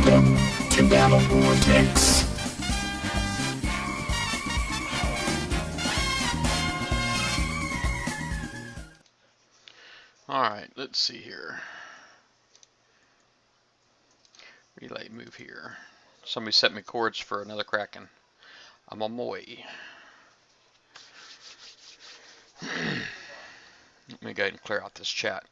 Welcome to Battle Vortex. Alright, let's see here. Relay move here. Somebody set me cords for another Kraken. I'm on my way. Let me go ahead and clear out this chat.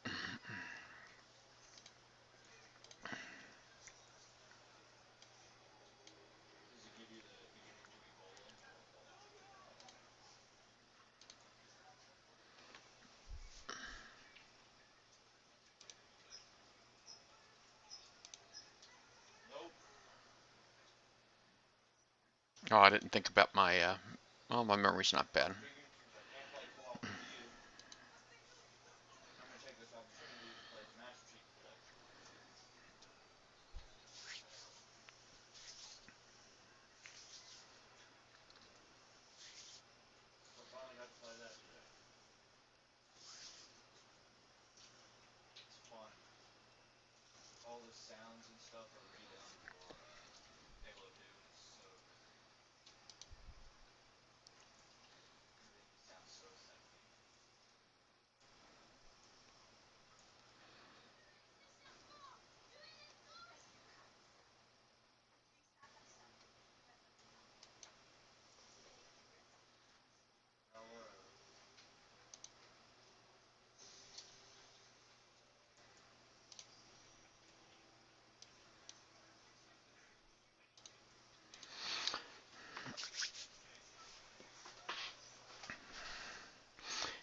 Oh, I didn't think about my, well, my memory's not bad.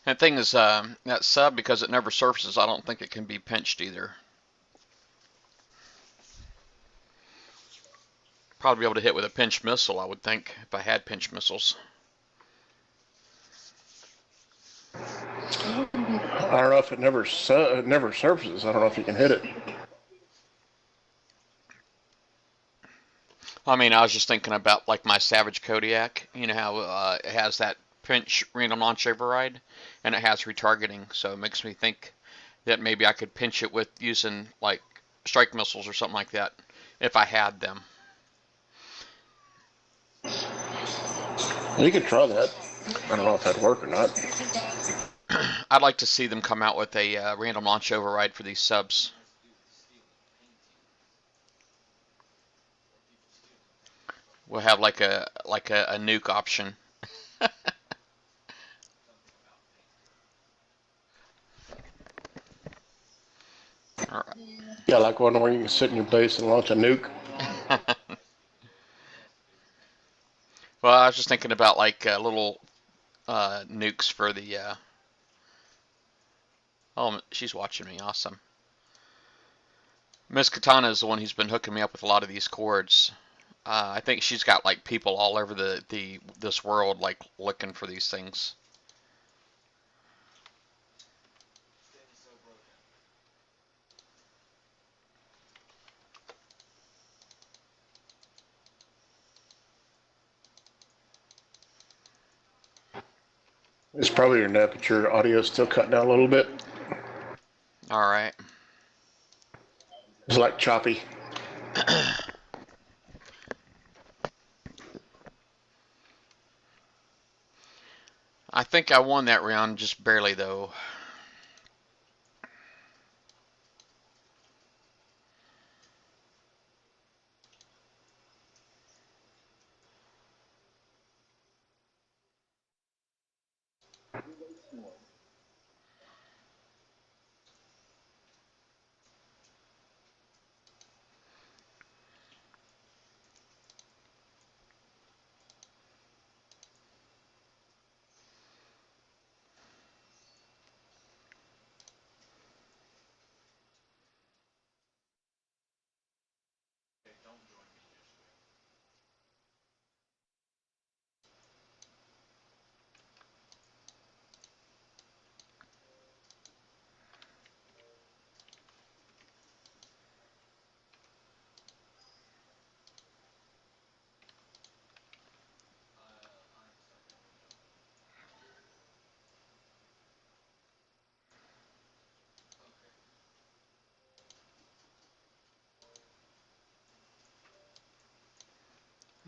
And the thing is, that sub, because it never surfaces, I don't think it can be pinched either. Probably be able to hit with a pinch missile, I would think, if I had pinch missiles. I don't know if it never surfaces. I don't know if you can hit it. I mean, I was just thinking about like my Savage Kodiak. You know how it has that pinch random launch override, and it has retargeting. So it makes me think that maybe I could pinch it with using like strike missiles or something like that if I had them. You could try that. I don't know if that'd work or not. I'd like to see them come out with a random launch override for these subs. We'll have like a nuke option. All right. Yeah, like one where you can sit in your base and launch a nuke. Well, I was just thinking about like little nukes for the. Oh, she's watching me. Awesome. Miss Katana is the one who's been hooking me up with a lot of these cords. I think she's got like people all over this world like looking for these things. It's probably your net, but your audio's still cut down a little bit. All right. It's like choppy. I think I won that round just barely though.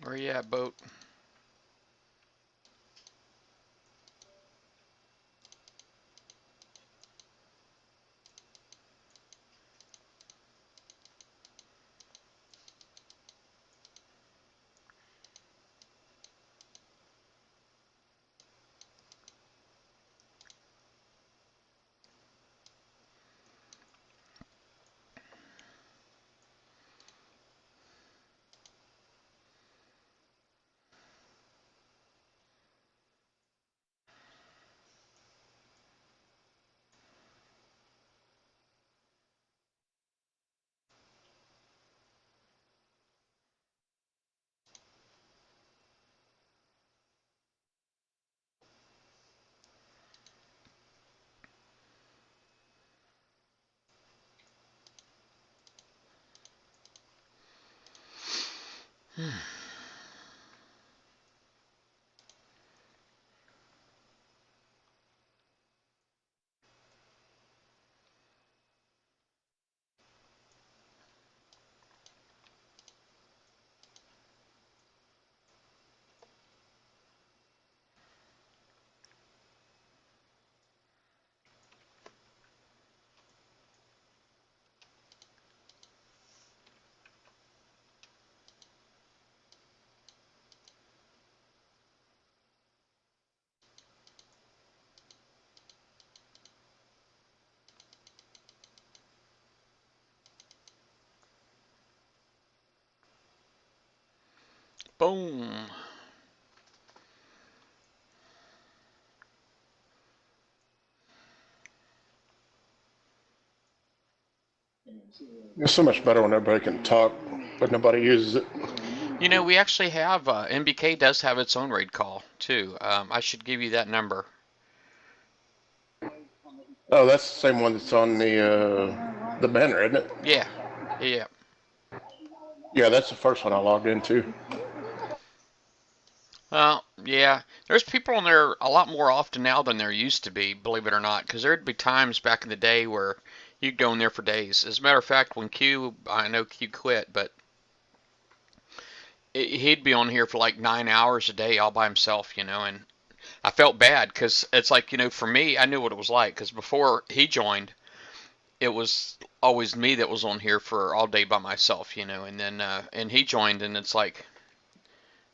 Where you at, boat? Boom. It's so much better when everybody can talk, but nobody uses it. You know, we actually have, NBK does have its own raid call, too. I should give you that number. Oh, that's the same one that's on the banner, isn't it? Yeah. Yeah. Yeah, that's the first one I logged into. Well, yeah. There's people on there a lot more often now than there used to be, believe it or not, because there'd be times back in the day where you'd go in there for days. As a matter of fact, when I know Q quit, but he'd be on here for like 9 hours a day all by himself, and I felt bad because it's like, for me, I knew what it was like because before he joined, it was always me that was on here for all day by myself, and then and he joined and it's like,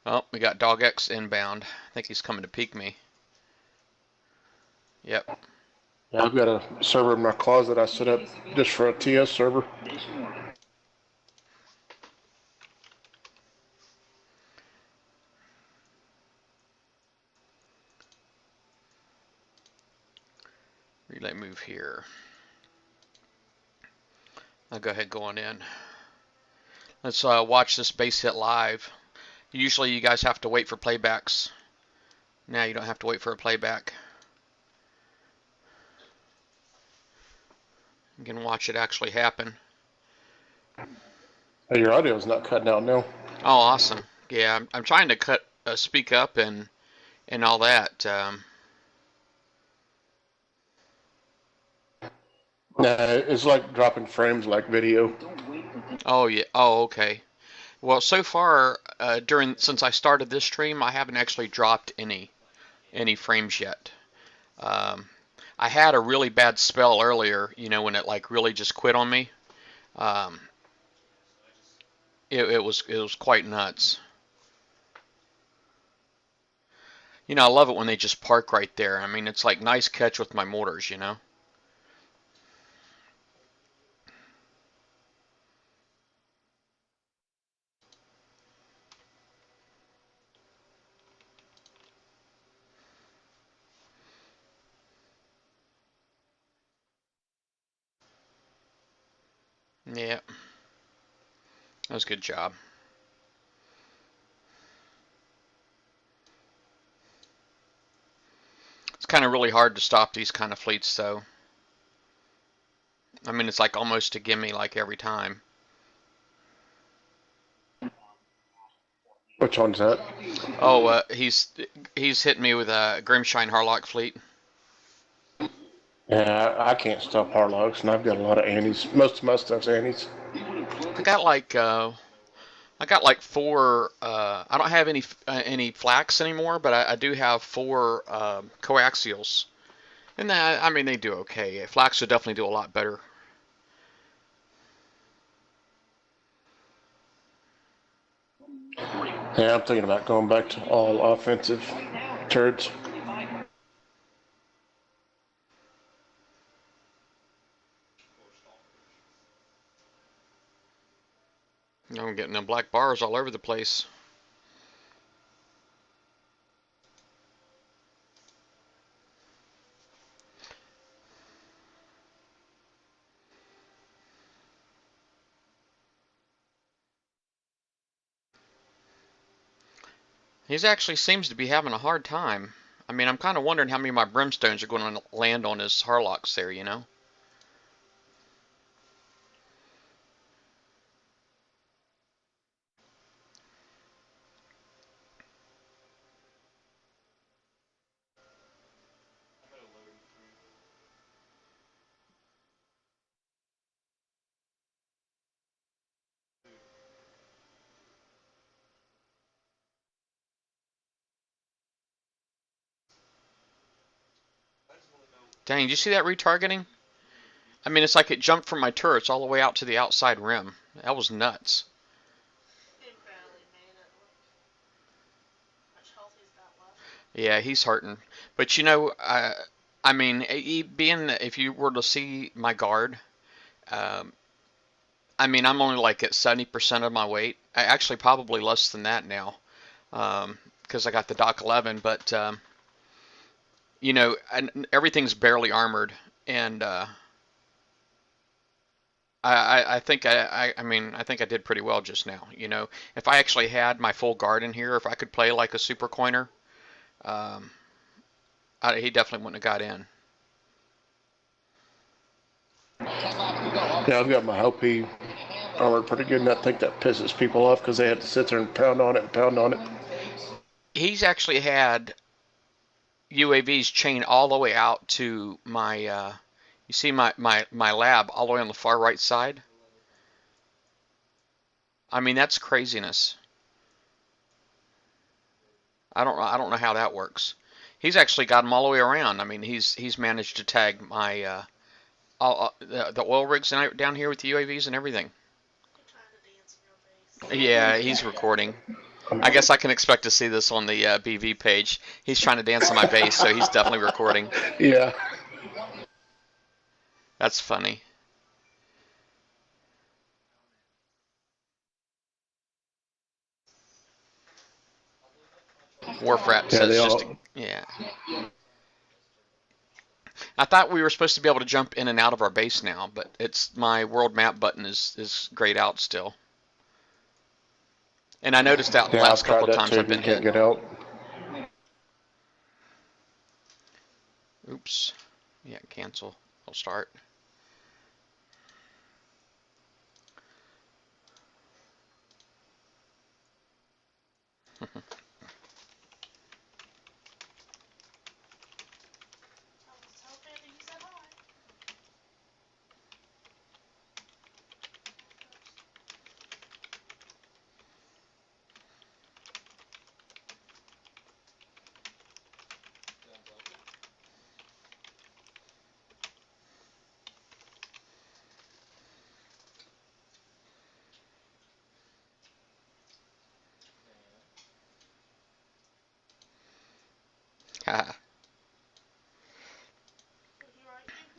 well, we got Dog X inbound. I think he's coming to peek me. Yep. Yeah, I've got a server in my closet I set up just for a TS server. Relay move here. I'll go ahead and go on in. Let's watch this base hit live. Usually you guys have to wait for playbacks. Now you don't have to wait for a playback. You can watch it actually happen. Hey, your audio's not cutting out now. Oh, awesome. Yeah, I'm trying to speak up and all that. Nah, it's like dropping frames like video. Oh yeah. Oh, okay. Well, so far since I started this stream, I haven't actually dropped any frames yet. Um, I had a really bad spell earlier, when it like really just quit on me. Um, it was quite nuts. I love it when they just park right there. I mean, it's like nice catch with my mortars. Yeah, that was a good job. It's kind of really hard to stop these kind of fleets, though. I mean, it's like almost a gimme like every time. Which one's that? Oh, he's hitting me with a Grimshine Harlock fleet. Yeah, I can't stop Harlocks, and I've got a lot of anties. Most of my stuff's anties. I got like I got like four. I don't have any flax anymore, but I do have four coaxials, and that, I mean, they do okay. Flax would definitely do a lot better. Yeah, I'm thinking about going back to all offensive turrets. I'm getting them black bars all over the place. He actually seems to be having a hard time. I mean, I'm kind of wondering how many of my brimstones are going to land on his Harlocks there, you know? Dang, did you see that retargeting? I mean, it's like it jumped from my turrets all the way out to the outside rim. That was nuts. Yeah, he's hurting. But you know, I mean, being if you were to see my guard, um, I mean, I'm only like at 70% of my weight. I actually probably less than that now, because I got the Doc 11. But you know, and everything's barely armored, and I think I mean, I think I did pretty well just now. You know, if I actually had my full guard in here, if I could play like a super coiner, um, he definitely wouldn't have got in. Yeah, I've got my LP armored pretty good, and I think that pisses people off because they have to sit there and pound on it and pound on it. He's actually had UAVs chain all the way out to my, you see my lab all the way on the far right side? I mean, that's craziness. I don't know how that works. He's actually got them all the way around. I mean, he's managed to tag my the oil rigs down here with the UAVs and everything. Yeah, he's recording. I guess I can expect to see this on the BV page. He's trying to dance on my base, so he's definitely recording. Yeah. That's funny. Warfrat Yeah, says they just to, all. yeah. I thought we were supposed to be able to jump in and out of our base now, but it's my world map button is grayed out still. And I noticed that the Yeah, I've last tried couple of that times too. I've You been can't hit. get out. Oops. Yeah, cancel. I'll start.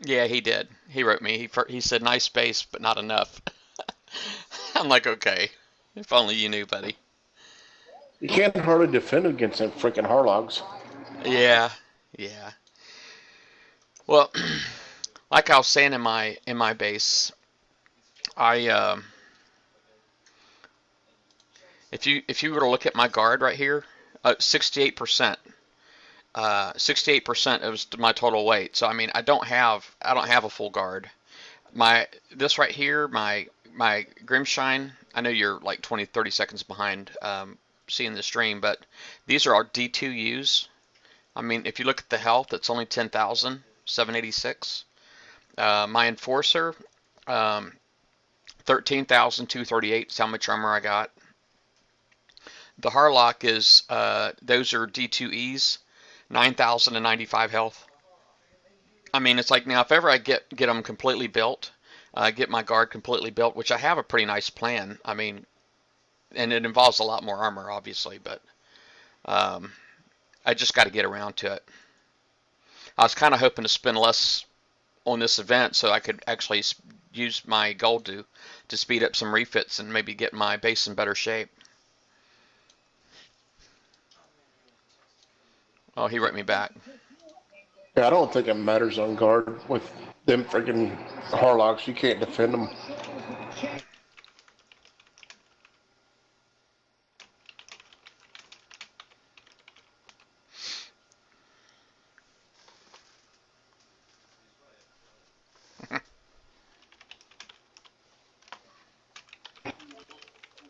Yeah, he did. He wrote me. He said nice base, but not enough. I'm like, okay. If only you knew, buddy. You can't hardly defend against them freaking Harlogs. Yeah, yeah. Well, like I was saying in my base, I if you were to look at my guard right here, 68%. 68% is my total weight. So I mean, I don't have a full guard. This right here, my Grimshine. I know you're like 20, 30 seconds behind seeing the stream, but these are our D2Us. I mean, if you look at the health, it's only 10,786. My Enforcer, 13,238 is how much armor I got. The Harlock is those are D2Es, 9,095 health. I mean, it's like now if ever I get them completely built, get my guard completely built, which I have a pretty nice plan. I mean, and it involves a lot more armor, obviously, but I just got to get around to it. I was kind of hoping to spend less on this event so I could actually use my gold to speed up some refits and maybe get my base in better shape. Oh, he wrote me back. Yeah, I don't think it matters on guard with them freaking Harlocks. You can't defend them.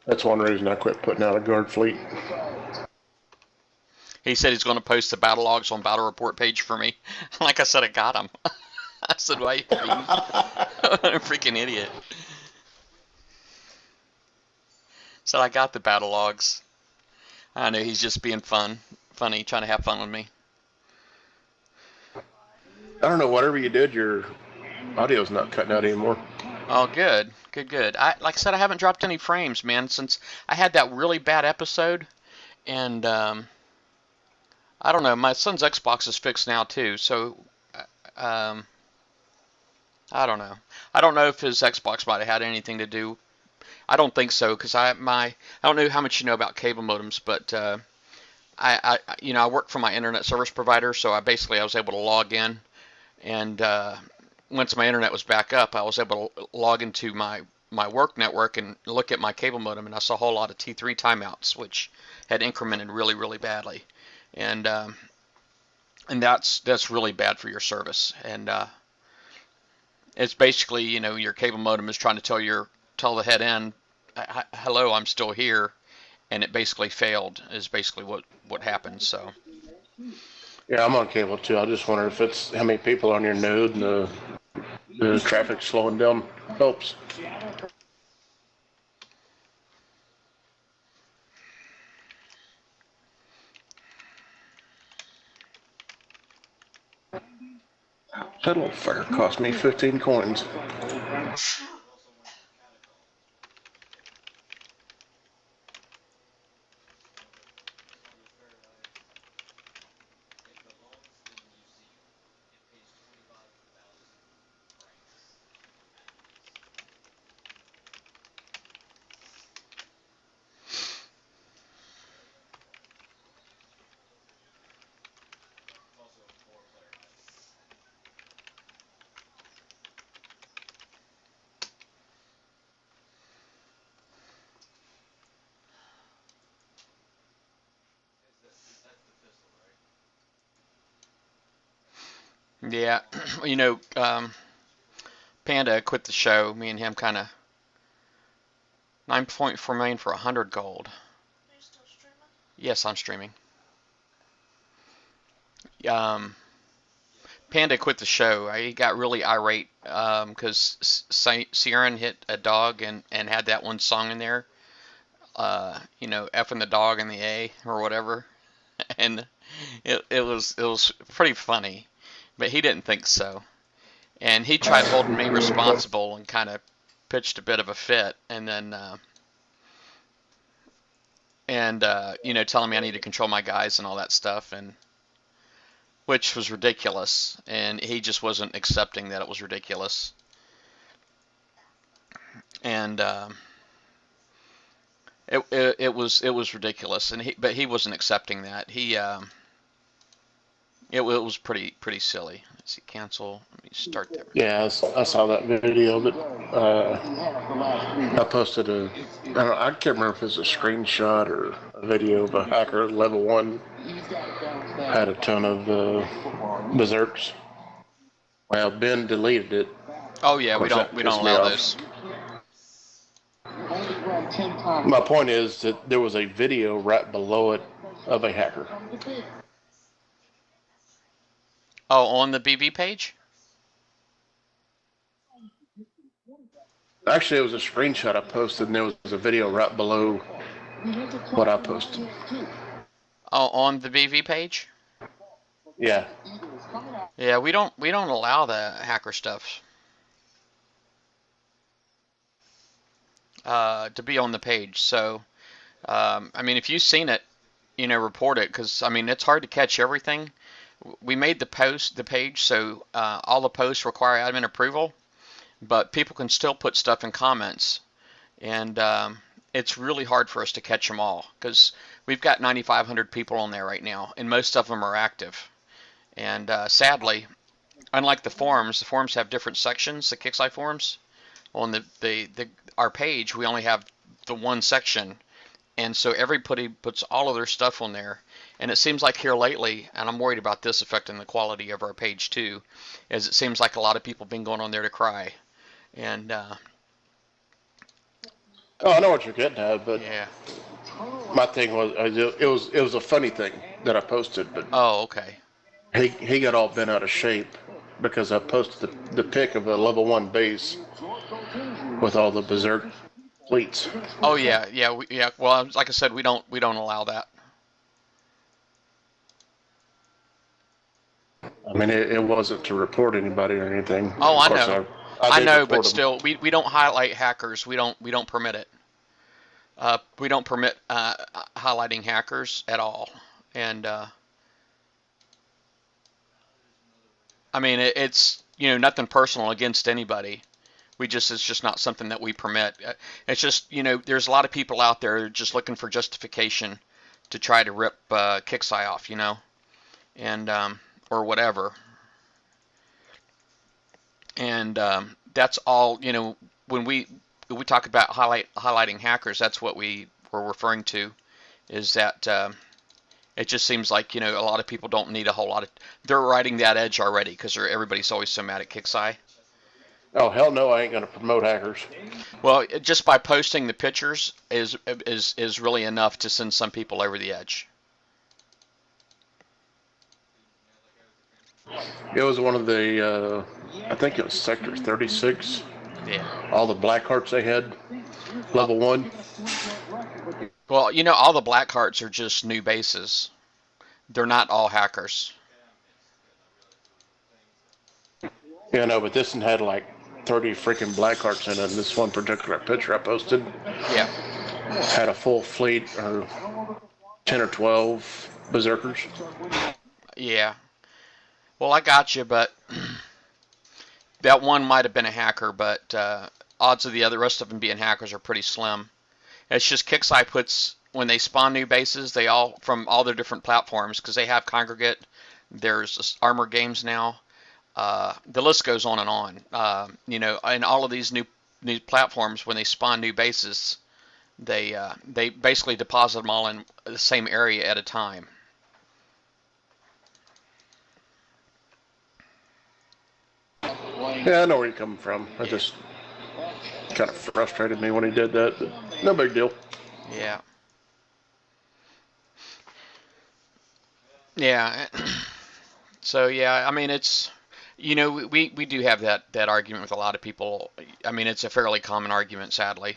That's one reason I quit putting out a guard fleet. He said he's going to post the battle logs on battle report page for me. Like I said, I got him. I said, why you I'm a freaking idiot. So I got the battle logs. I know he's just being funny, trying to have fun with me. I don't know, whatever you did, your audio's not cutting out anymore. Oh, good. Like I said, I haven't dropped any frames, man, since I had that really bad episode. And I don't know, my son's Xbox is fixed now too, so I don't know. I don't know if his Xbox might have had anything to do. I don't think so, because I don't know how much you know about cable modems, but I work for my internet service provider, so I was able to log in, and once my internet was back up, I was able to log into my work network and look at my cable modem, and I saw a whole lot of T3 timeouts, which had incremented really, really badly, and that's really bad for your service. And it's basically, your cable modem is trying to tell the head end, hello, I'm still here, and it basically failed. Is basically what happened. So. Yeah, I'm on cable too. I just wonder if it's how many people on your node and the traffic slowing down helps. That little fire cost me 15 coins. Yeah, Panda quit the show. Me and him kind of 9.4 million for 100 gold. Are you still streaming? Yes, I'm streaming. Panda quit the show. He got really irate because Siren hit a dog and had that one song in there. Effing the dog and the A or whatever, and it was pretty funny, but he didn't think so, and he tried holding me responsible and kind of pitched a bit of a fit, and then telling me I need to control my guys and all that stuff, and which was ridiculous, and he just wasn't accepting that it was ridiculous, and it was ridiculous, and but he wasn't accepting that. It was pretty silly. Let's see, cancel. Let me start there. Yeah, I saw that video, but I posted I can't remember if it was a screenshot or a video of a hacker level 1 had a ton of berserks. Well, Ben deleted it. Oh yeah, we don't allow those. My point is that there was a video right below it of a hacker. Oh, on the BB page? Actually, it was a screenshot I posted, and there was a video right below what I posted. Oh, on the BV page? Yeah. Yeah, we don't allow the hacker stuff to be on the page. So, I mean, if you've seen it, report it, because I mean, it's hard to catch everything. We made the page, so all the posts require admin approval, but people can still put stuff in comments, and it's really hard for us to catch them all because we've got 9,500 people on there right now, and most of them are active. And sadly, unlike the forums have different sections. The Kixeye forums on our page, we only have the one section, and so everybody puts all of their stuff on there. And it seems like here lately, and I'm worried about this affecting the quality of our page too, is it seems like a lot of people have been going on there to cry. And Oh, I know what you're getting at, but yeah. my thing was it was a funny thing that I posted, but Oh, okay. he got all bent out of shape because I posted the pic of a level 1 base with all the berserk fleets. Oh yeah, yeah. Well, like I said, we don't allow that. I mean, it wasn't to report anybody or anything. Oh, Of I course, know. I I did know, but report them. still, we don't highlight hackers. We don't permit it. We don't permit highlighting hackers at all. And I mean, it's nothing personal against anybody. It's just not something that we permit. It's just there's a lot of people out there just looking for justification to try to rip Kixeye off, and or whatever. And that's all. When we talk about highlighting hackers, that's what we were referring to. Is that it just seems like a lot of people don't need a whole lot of. They're riding that edge already because everybody's always so mad at Kixeye. Oh hell no, I ain't gonna promote hackers. Well, just by posting the pictures is really enough to send some people over the edge. It was one of the I think it was Sector 36. Yeah. All the black hearts they had, level 1. Well, all the black hearts are just new bases. They're not all hackers. Yeah, no, but this one had like 30 freaking black hearts in it. And this one particular picture I posted Yeah. had a full fleet, or 10 or 12 berserkers. Yeah. Well, I got you, but that one might have been a hacker, but odds of the rest of them being hackers are pretty slim. It's just Kixeye puts, when they spawn new bases, they all, from all their different platforms, because they have Congregate, there's Armor Games now, the list goes on and on. And all of these new platforms, when they spawn new bases, they basically deposit them all in the same area at a time. Yeah, I know where you're coming from. I just kind of frustrated me when he did that, but no big deal. Yeah. Yeah. So yeah, I mean it's we do have that argument with a lot of people. I mean it's a fairly common argument, sadly.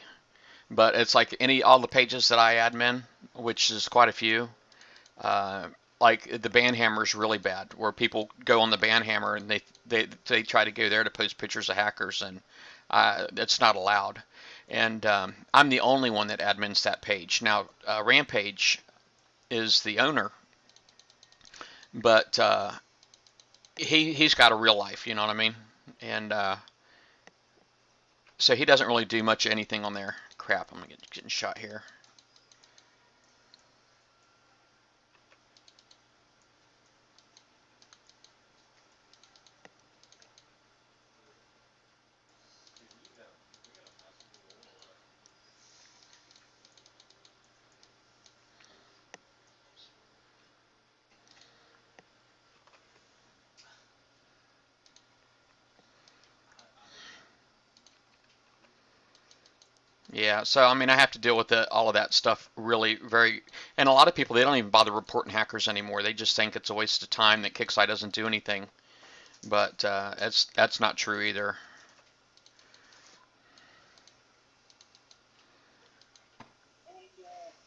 But it's like all the pages that I admin, which is quite a few. Like the Banhammer is really bad, where people go on the Banhammer and they try to go there to post pictures of hackers, and that's not allowed. And I'm the only one that admins that page. Now Rampage is the owner, but he's got a real life, you know what I mean? And so he doesn't really do much of anything on there. Crap, I'm getting shot here. Yeah, so I mean, I have to deal with all of that stuff really and a lot of people, they don't even bother reporting hackers anymore. They just think it's a waste of time that Kixeye doesn't do anything. But that's not true either.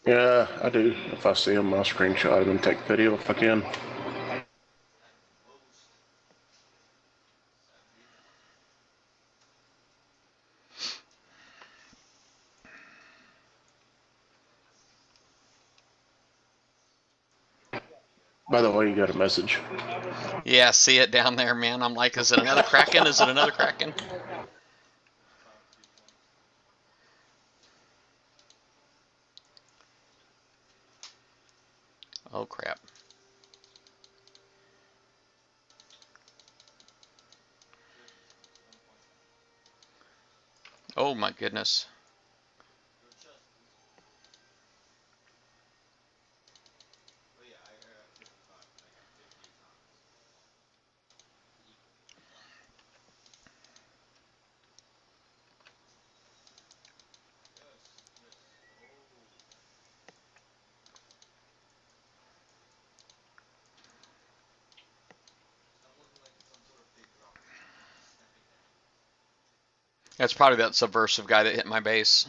Yeah, I do. If I see them, I'll screenshot them and take video if I can. By the way, you got a message. Yeah, see it down there, man. I'm like, is it another Kraken? Is it another Kraken? Oh, crap. Oh, my goodness. That's probably that subversive guy that hit my base.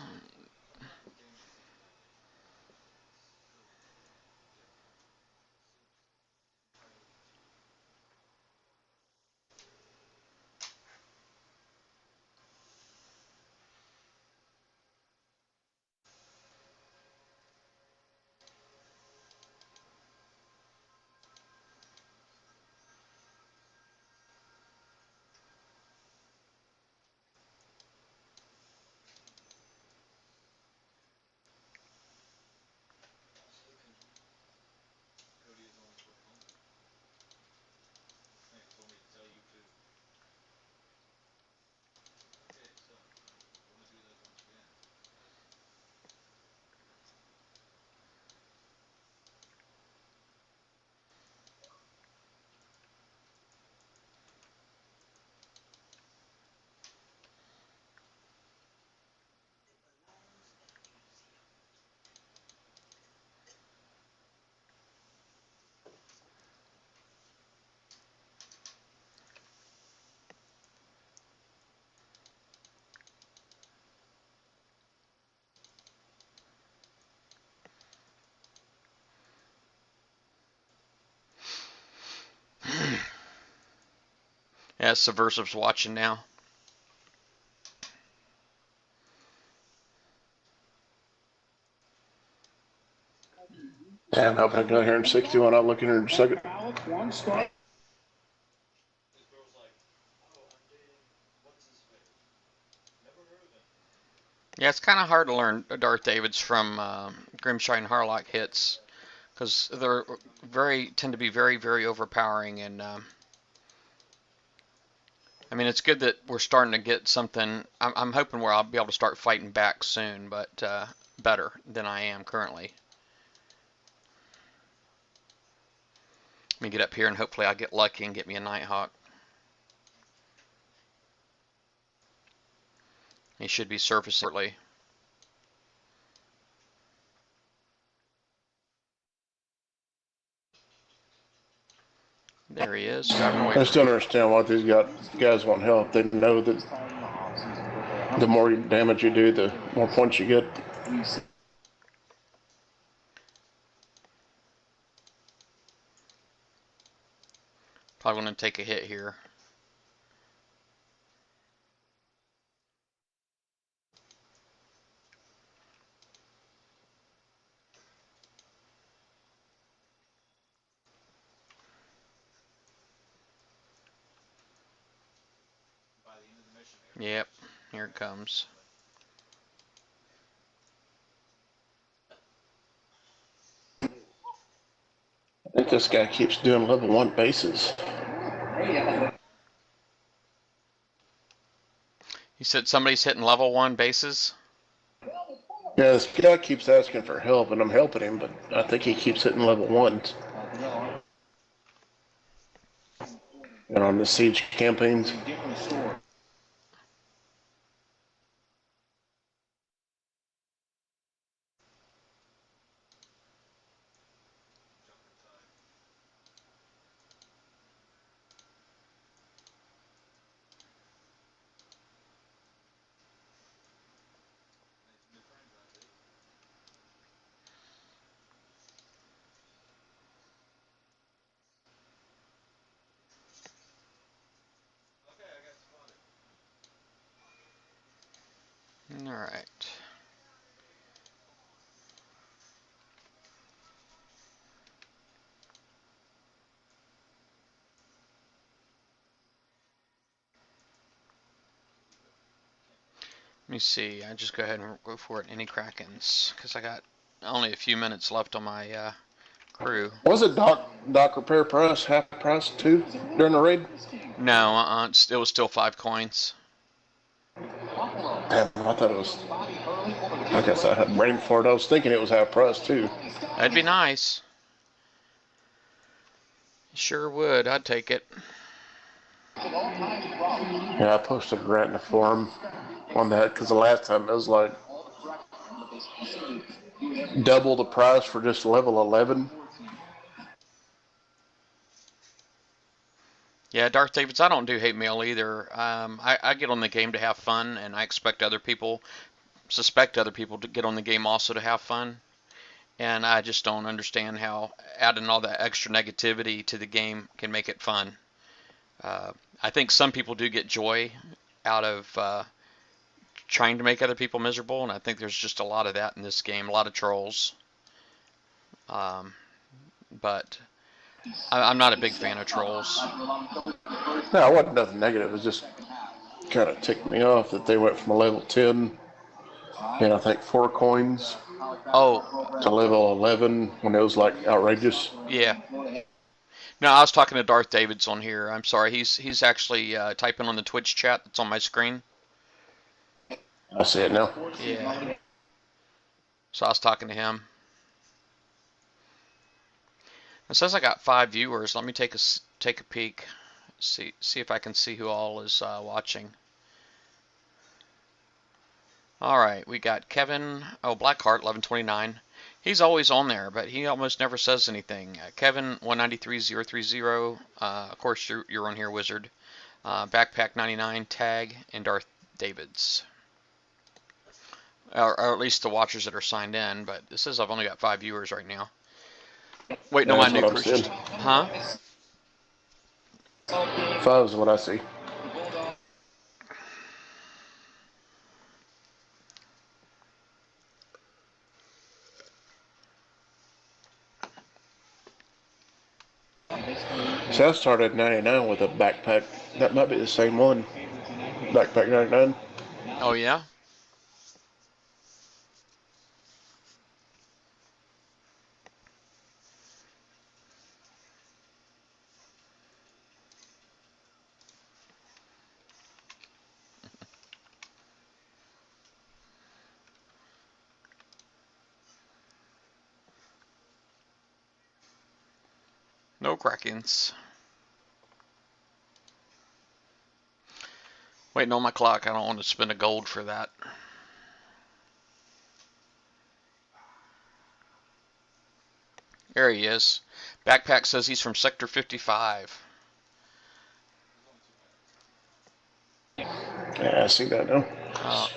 Yeah, subversive's watching now. Yeah, I'm hoping I go here in 61. I'll look in here in a second. Yeah, it's kind of hard to learn Darth Davids from Grimshine Harlock hits because they're tend to be very overpowering. And I mean, it's good that we're starting to get something. I'm hoping where I'll be able to start fighting back soon, but better than I am currently. Let me get up here and hopefully I'll get lucky and get me a Nighthawk. He should be surfacing shortly. There he is, driving away I from still me. don't understand why these guys want help. They know that the more damage you do, the more points you get. Probably going to take a hit here. Yep, here it comes. I think this guy keeps doing level 1 bases. He said somebody's hitting level 1 bases. Yeah, this guy keeps asking for help, and I'm helping him, but I think he keeps hitting level 1s. And on the siege campaigns. All right. Let me see. I just go ahead and go for it. Any Krakens? Because I got only a few minutes left on my crew. Was it Doc Repair Price half price too during the raid? No, it was still 5 coins. Damn, I thought it was. I guess I had waiting for it. I was thinking it was half price too. That'd be nice. Sure would. I'd take it. Yeah, I posted a rant in the forum on that because the last time it was like double the price for just level 11. Yeah, Darth Davids, I don't do hate mail either. I get on the game to have fun, and I suspect other people to get on the game also to have fun. And I just don't understand how adding all that extra negativity to the game can make it fun. I think some people do get joy out of trying to make other people miserable, and I think there's just a lot of that in this game, a lot of trolls. But I'm not a big fan of trolls. No, it wasn't nothing negative. It was just kind of ticked me off that they went from a level 10 and I think 4 coins Oh, to level 11 when it was like outrageous. yeah. No, I was talking to Darth Davids on here. I'm sorry. He's actually typing on the Twitch chat that's on my screen. I see it now. Yeah. So I was talking to him. It says I got 5 viewers. Let me take a peek. See if I can see who all is watching. All right, we got Kevin. Oh, Blackheart 1129. He's always on there, but he almost never says anything. Kevin 193030. Of course, you're on here, Wizard. Backpack 99, Tag, and Darth Davids. Or at least the watchers that are signed in. But it says I've only got 5 viewers right now. Wait, no, Yeah, my that's new what I'm crew's seeing. just. Huh? 5 is what I see. So I started at 99 with a backpack. That might be the same one. Backpack 99. Oh, yeah? No Krakens. Waiting on my clock. I don't want to spend a gold for that. There he is. Backpack says he's from Sector 55. Yeah, I see that now. Uh,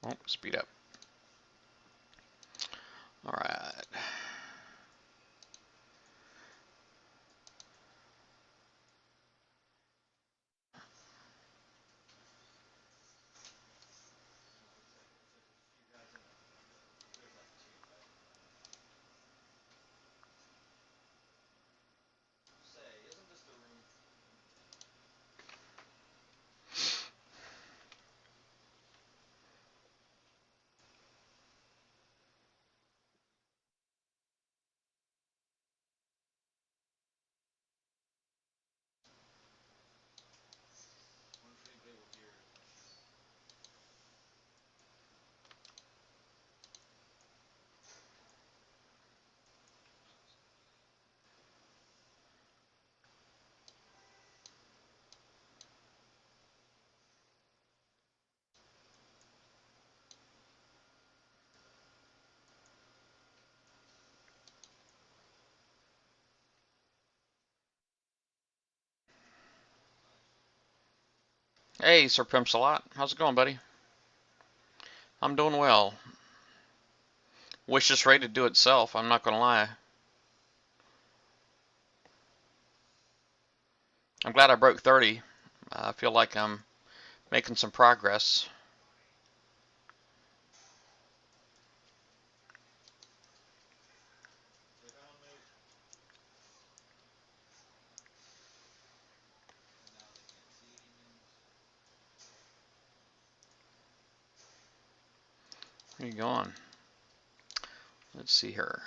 oh, speed up. All right. Hey, Sir Pimps a lot. How's it going, buddy? I'm doing well. Wish this raid would do itself, I'm not gonna lie. I'm glad I broke 30. I feel like I'm making some progress. Where you going? Let's see here.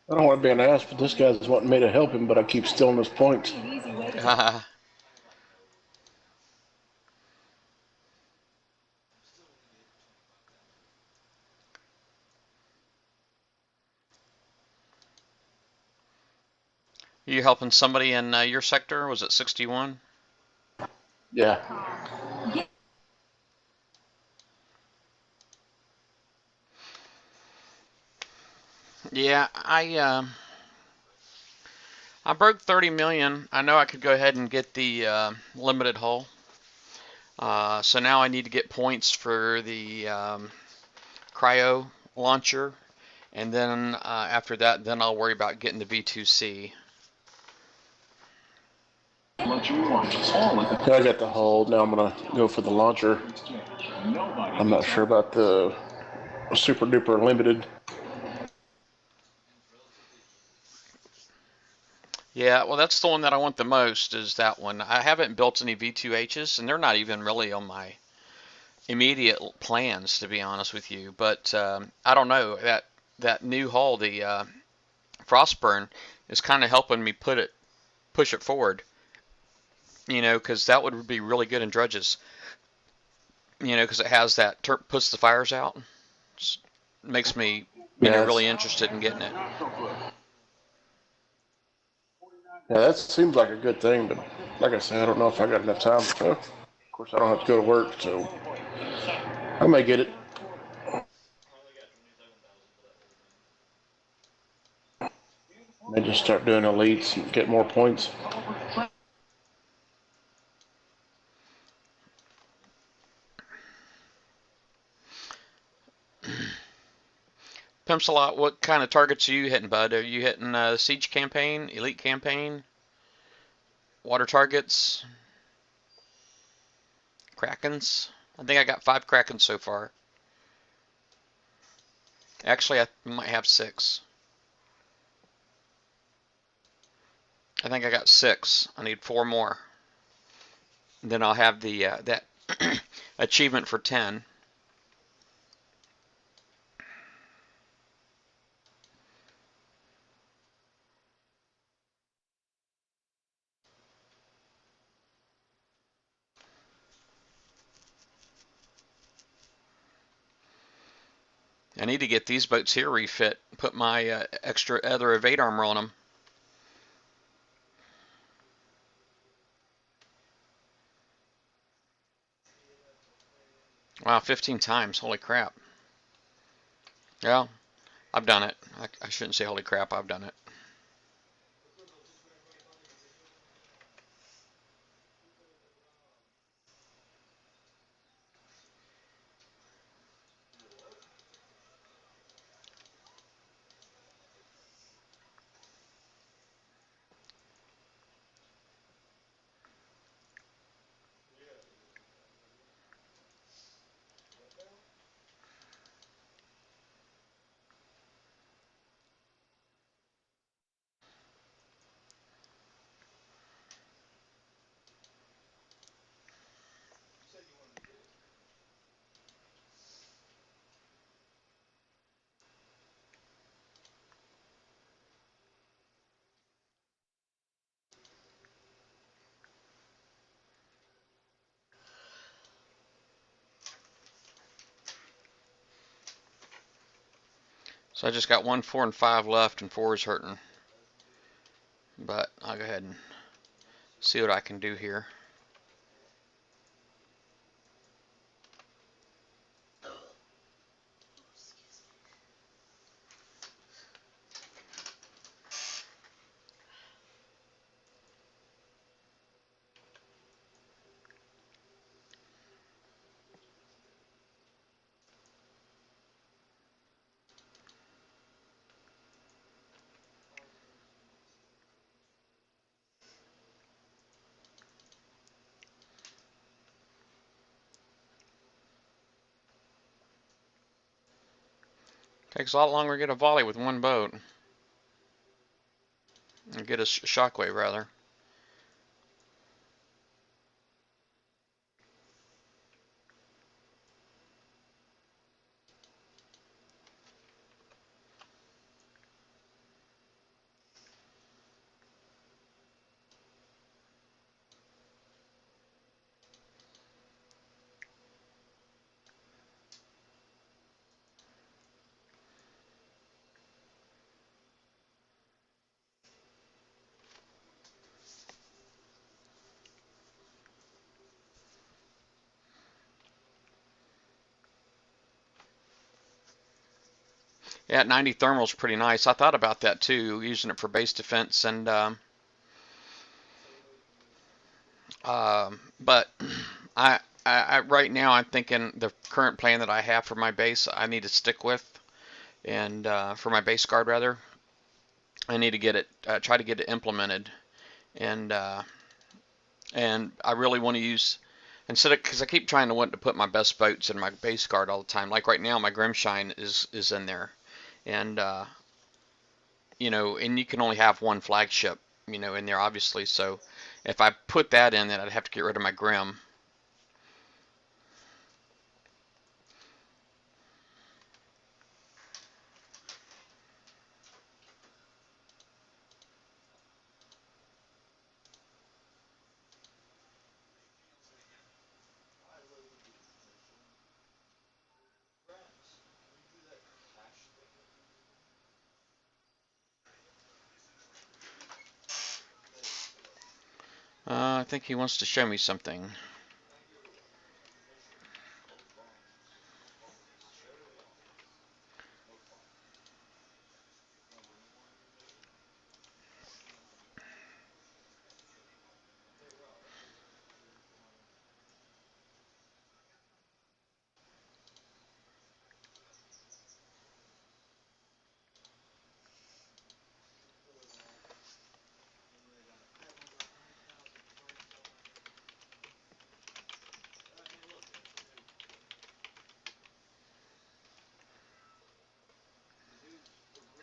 I don't want to be an ass, but this guy's wanting me to help him, but I keep stealing his points. You helping somebody in your sector? Was it 61? Yeah. Yeah, I broke 30 million. I know I could go ahead and get the limited hull. So now I need to get points for the cryo launcher, and then after that, then I'll worry about getting the V2C. I got the hold. Now I'm going to go for the launcher. I'm not sure about the super duper limited. Yeah, well, that's the one that I want the most, is that one. I haven't built any V2Hs, and they're not even really on my immediate plans, to be honest with you. But I don't know, that new hull, the Frostburn, is kind of helping me push it forward. You know, because that would be really good in dredges. You know, because it has that puts the fires out. It's, makes me, Yeah, really interested in getting it. yeah, that seems like a good thing, but like I said, I don't know if I got enough time. Of course, I don't have to go to work, so I may get it. May just start doing elites and get more points. Pimps a lot. What kind of targets are you hitting, bud? Are you hitting siege campaign, elite campaign, water targets, krakens? I think I got 5 krakens so far. Actually, I might have 6. I think I got 6. I need 4 more. And then I'll have the that achievement for 10. I need to get these boats here refit. Put my extra other evade armor on them. Wow, 15 times. Holy crap. Yeah, I've done it. I shouldn't say holy crap. I've done it. So I just got 1, 4, and 5 left, and 4 is hurting. But I'll go ahead and see what I can do here. Takes a lot longer to get a volley with one boat. And get a shockwave, rather. Yeah, 90 thermal's pretty nice. I thought about that too, using it for base defense, and but right now I'm thinking the current plan that I have for my base I need to stick with, and for my base guard rather, I need to get it, try to get it implemented, and I really want to use, instead of, because I keep trying to want to put my best boats in my base guard all the time. Like right now, my Grimshine is in there, and you know, and you can only have one flagship, you know, in there obviously. So if I put that in, then I'd have to get rid of my Grim. I think he wants to show me something.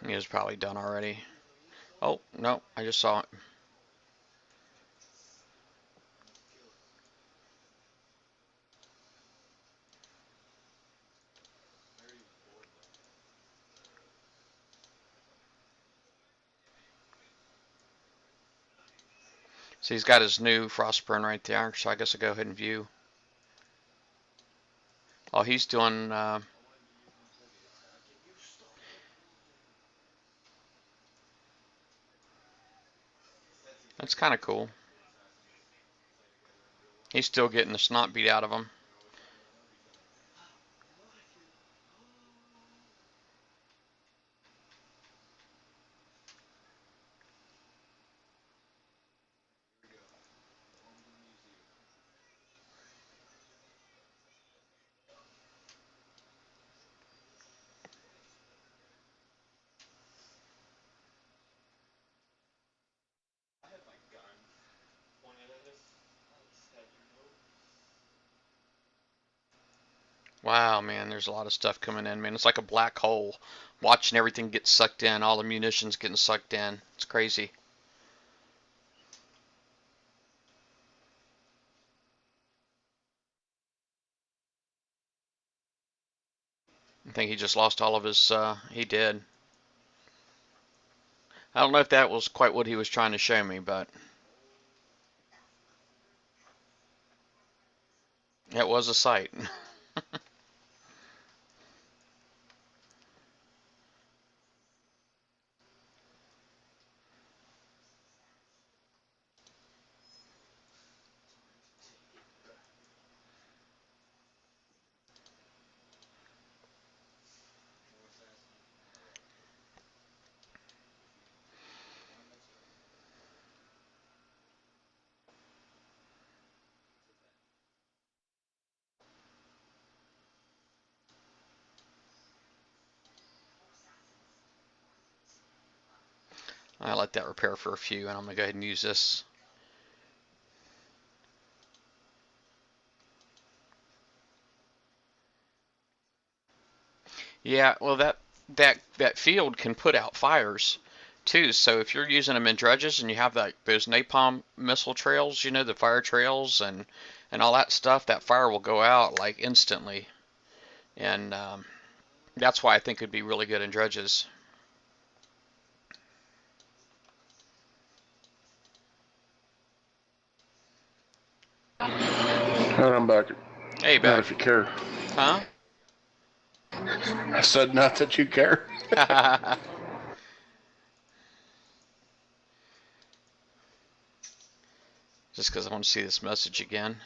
He was probably done already. Oh, no, I just saw it. So he's got his new Frostburn right there, so I guess I'll go ahead and view. Oh, he's doing, that's kind of cool. He's still getting the snot beat out of him. Wow, man, there's a lot of stuff coming in, man. It's like a black hole. Watching everything get sucked in, all the munitions getting sucked in. It's crazy. I think he just lost all of his, he did. I don't know if that was quite what he was trying to show me, but it was a sight. I let that repair for a few, and I'm gonna go ahead and use this. Yeah, well that field can put out fires too. So if you're using them in dredges and you have like those napalm missile trails, you know, the fire trails and all that stuff, that fire will go out like instantly. And that's why I think it'd be really good in dredges. And I'm back. Hey, Not back. if you care. Huh? I said not that you care. Just because I want to see this message again.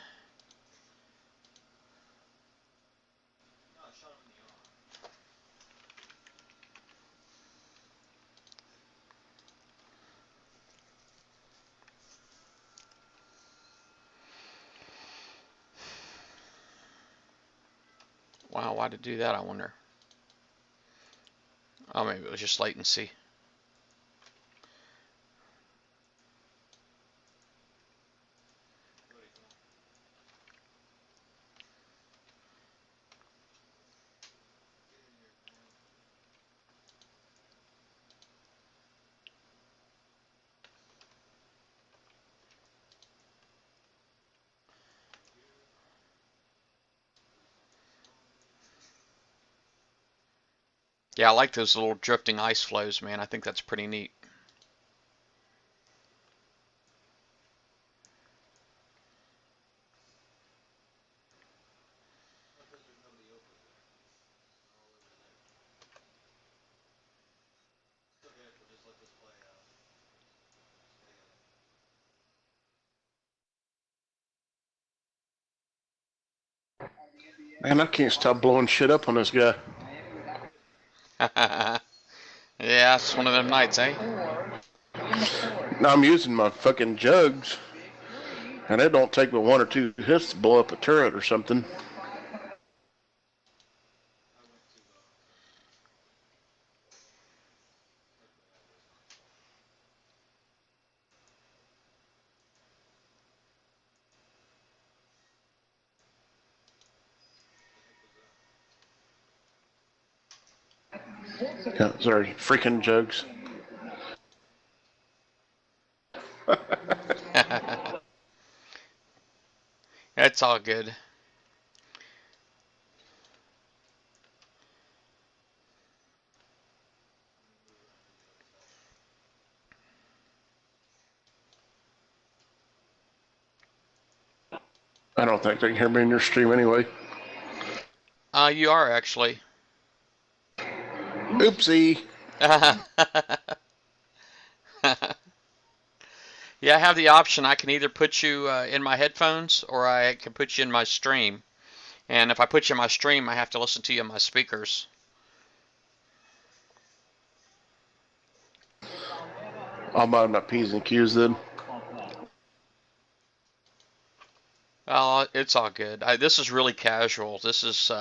Wow, why did it do that, I wonder? Oh, maybe it was just latency. Yeah, I like those little drifting ice flows, man. I think that's pretty neat. Man, I can't stop blowing shit up on this guy. Yeah, it's one of them nights, eh? Now I'm using my fucking jugs, and it don't take but one or two hits to blow up a turret or something. Yeah, sorry, freaking jugs. It's all good. I don't think they can hear me in your stream anyway. You are actually. Oopsie. Yeah, I have the option. I can either put you in my headphones or I can put you in my stream. And if I put you in my stream, I have to listen to you on my speakers. I'll buy my P's and Q's then. Well, it's all good. This is really casual. This is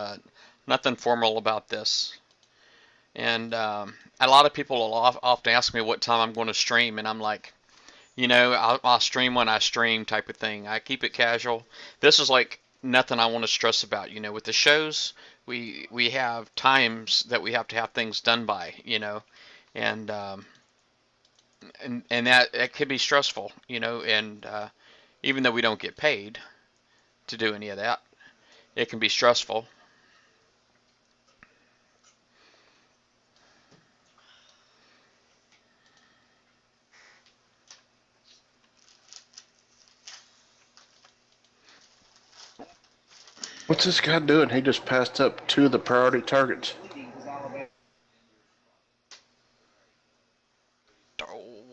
nothing formal about this. And a lot of people will often ask me what time I'm going to stream, and I'm like, you know, I'll stream when I stream type of thing. I keep it casual. This is like nothing I want to stress about. You know, with the shows, we have times that we have to have things done by. You know, and and that it can be stressful. You know, and even though we don't get paid to do any of that, it can be stressful. What's this guy doing? He just passed up two of the priority targets. Oh.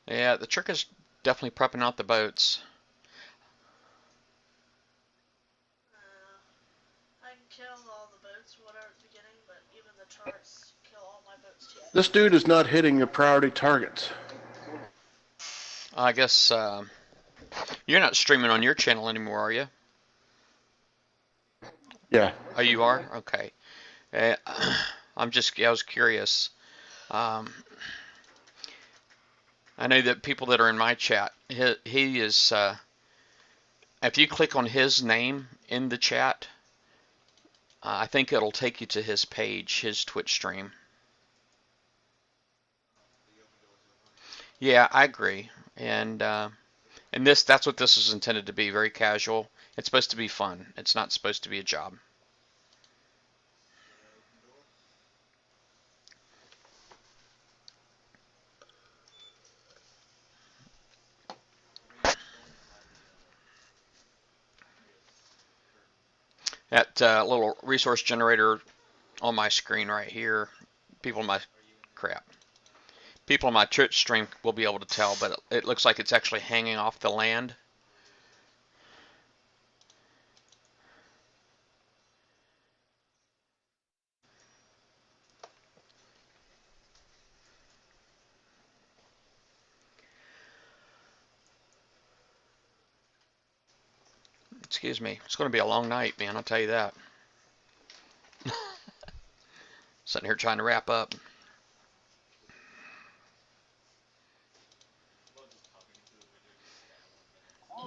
Yeah, the trick is definitely prepping out the boats. This dude is not hitting the priority targets. I guess you're not streaming on your channel anymore, are you? Yeah. Oh, you are? Okay. Uh, I was curious. Um, I know that people that are in my chat, he is, if you click on his name in the chat, I think it'll take you to his page, his Twitch stream. Yeah, I agree. And that's what this is intended to be, very casual. It's supposed to be fun. It's not supposed to be a job. That little resource generator on my screen right here, people in my crap. People on my Twitch stream will be able to tell, but it looks like it's actually hanging off the land. Excuse me. It's going to be a long night, man. I'll tell you that. Sitting here trying to wrap up.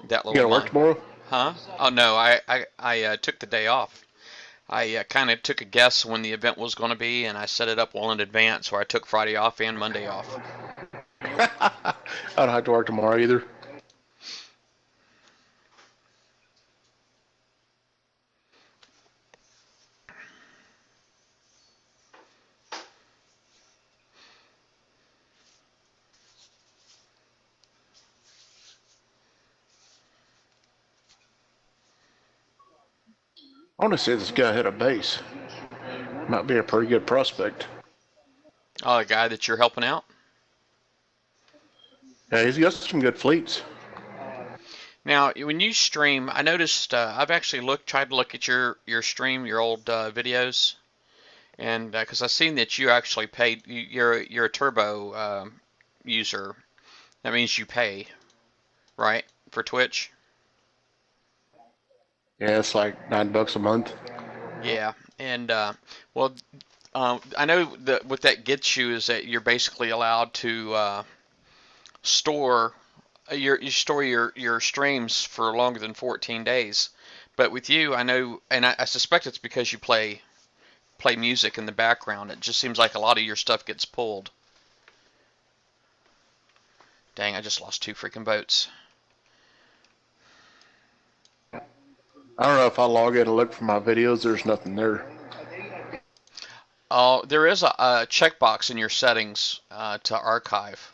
That You little gotta work tomorrow? Huh? Oh no, I took the day off. I kind of took a guess when the event was going to be, and I set it up well in advance, where I took Friday off and Monday off. I don't have to work tomorrow either. I want to see this guy hit a base. Might be a pretty good prospect. Oh, the guy that you're helping out? Yeah, he's got some good fleets. Now, when you stream, I noticed I've actually tried to look at your stream, your old videos, and because I've seen that you actually paid. You're a turbo user. That means you pay, right, for Twitch? Yeah, it's like $9 a month. Yeah, and well, I know that what that gets you is that you're basically allowed to store you store your streams for longer than 14 days. But with you, I know, and I suspect it's because you play music in the background. It just seems like a lot of your stuff gets pulled. Dang, I just lost 2 freaking boats. I don't know if I log in and look for my videos, there's nothing there. Oh, there is a checkbox in your settings to archive.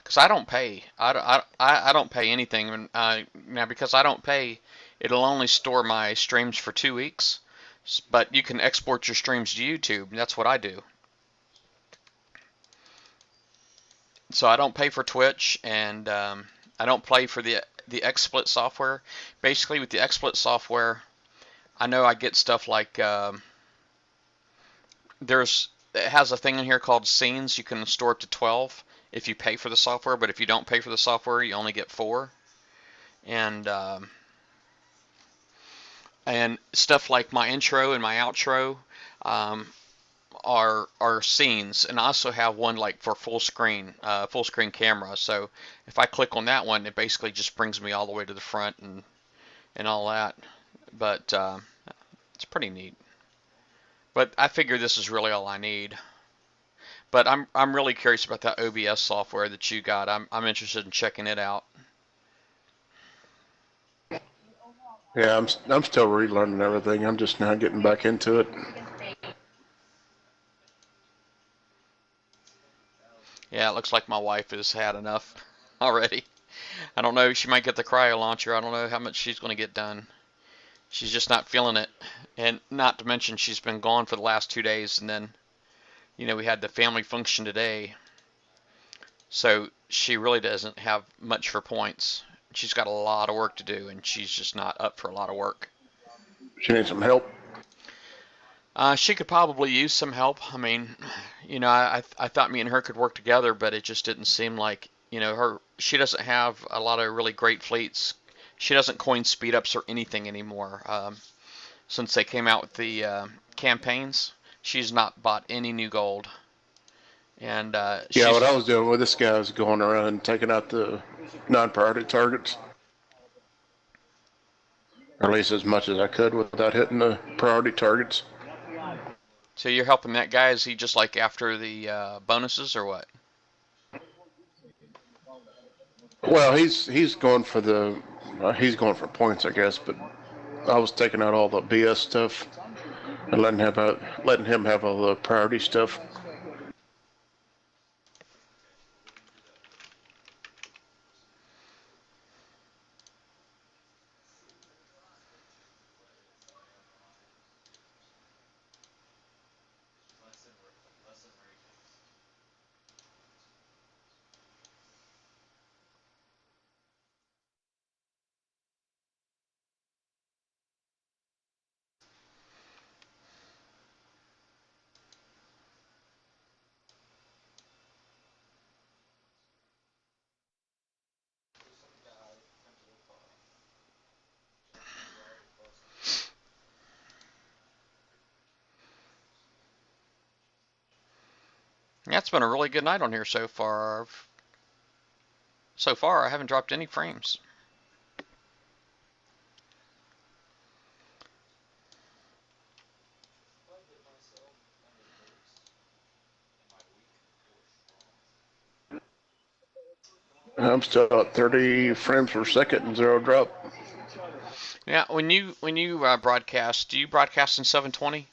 Because I don't pay. I don't pay anything. Now, because I don't pay, it'll only store my streams for 2 weeks. But you can export your streams to YouTube, and that's what I do. So I don't pay for Twitch, and I don't pay for the XSplit software. Basically, with the XSplit software, I know I get stuff like it has a thing in here called scenes. You can store up to 12 if you pay for the software, but if you don't pay for the software, you only get 4. And stuff like my intro and my outro are scenes, and I also have one like for full screen camera. So if I click on that one, it basically just brings me all the way to the front and all that. But it's pretty neat. But I figure this is really all I need. But I'm really curious about that OBS software that you got. I'm interested in checking it out. Yeah, I'm still relearning everything. I'm just now getting back into it. Yeah, it looks like my wife has had enough already. I don't know. She might get the cryo launcher. I don't know how much she's going to get done. She's just not feeling it. And not to mention, she's been gone for the last 2 days. And then, we had the family function today. So she really doesn't have much for points. She's got a lot of work to do, and she's just not up for a lot of work. She needs some help. She could probably use some help. I mean, I thought me and her could work together, but it just didn't seem like, she doesn't have a lot of really great fleets. She doesn't coin speed ups or anything anymore. Since they came out with the campaigns, she's not bought any new gold. And Yeah, what she's, I was doing with this guy was going around and taking out the non-priority targets, or at least as much as I could without hitting the priority targets. so you're helping that guy. Is he just like after the bonuses or what? Well, he's going for points, I guess. But I was taking out all the BS stuff and letting him have all the priority stuff. Yeah, it's been a really good night on here so far. So far, I haven't dropped any frames. I'm still at 30 frames per second and zero drop. Yeah, when you broadcast, do you broadcast in 720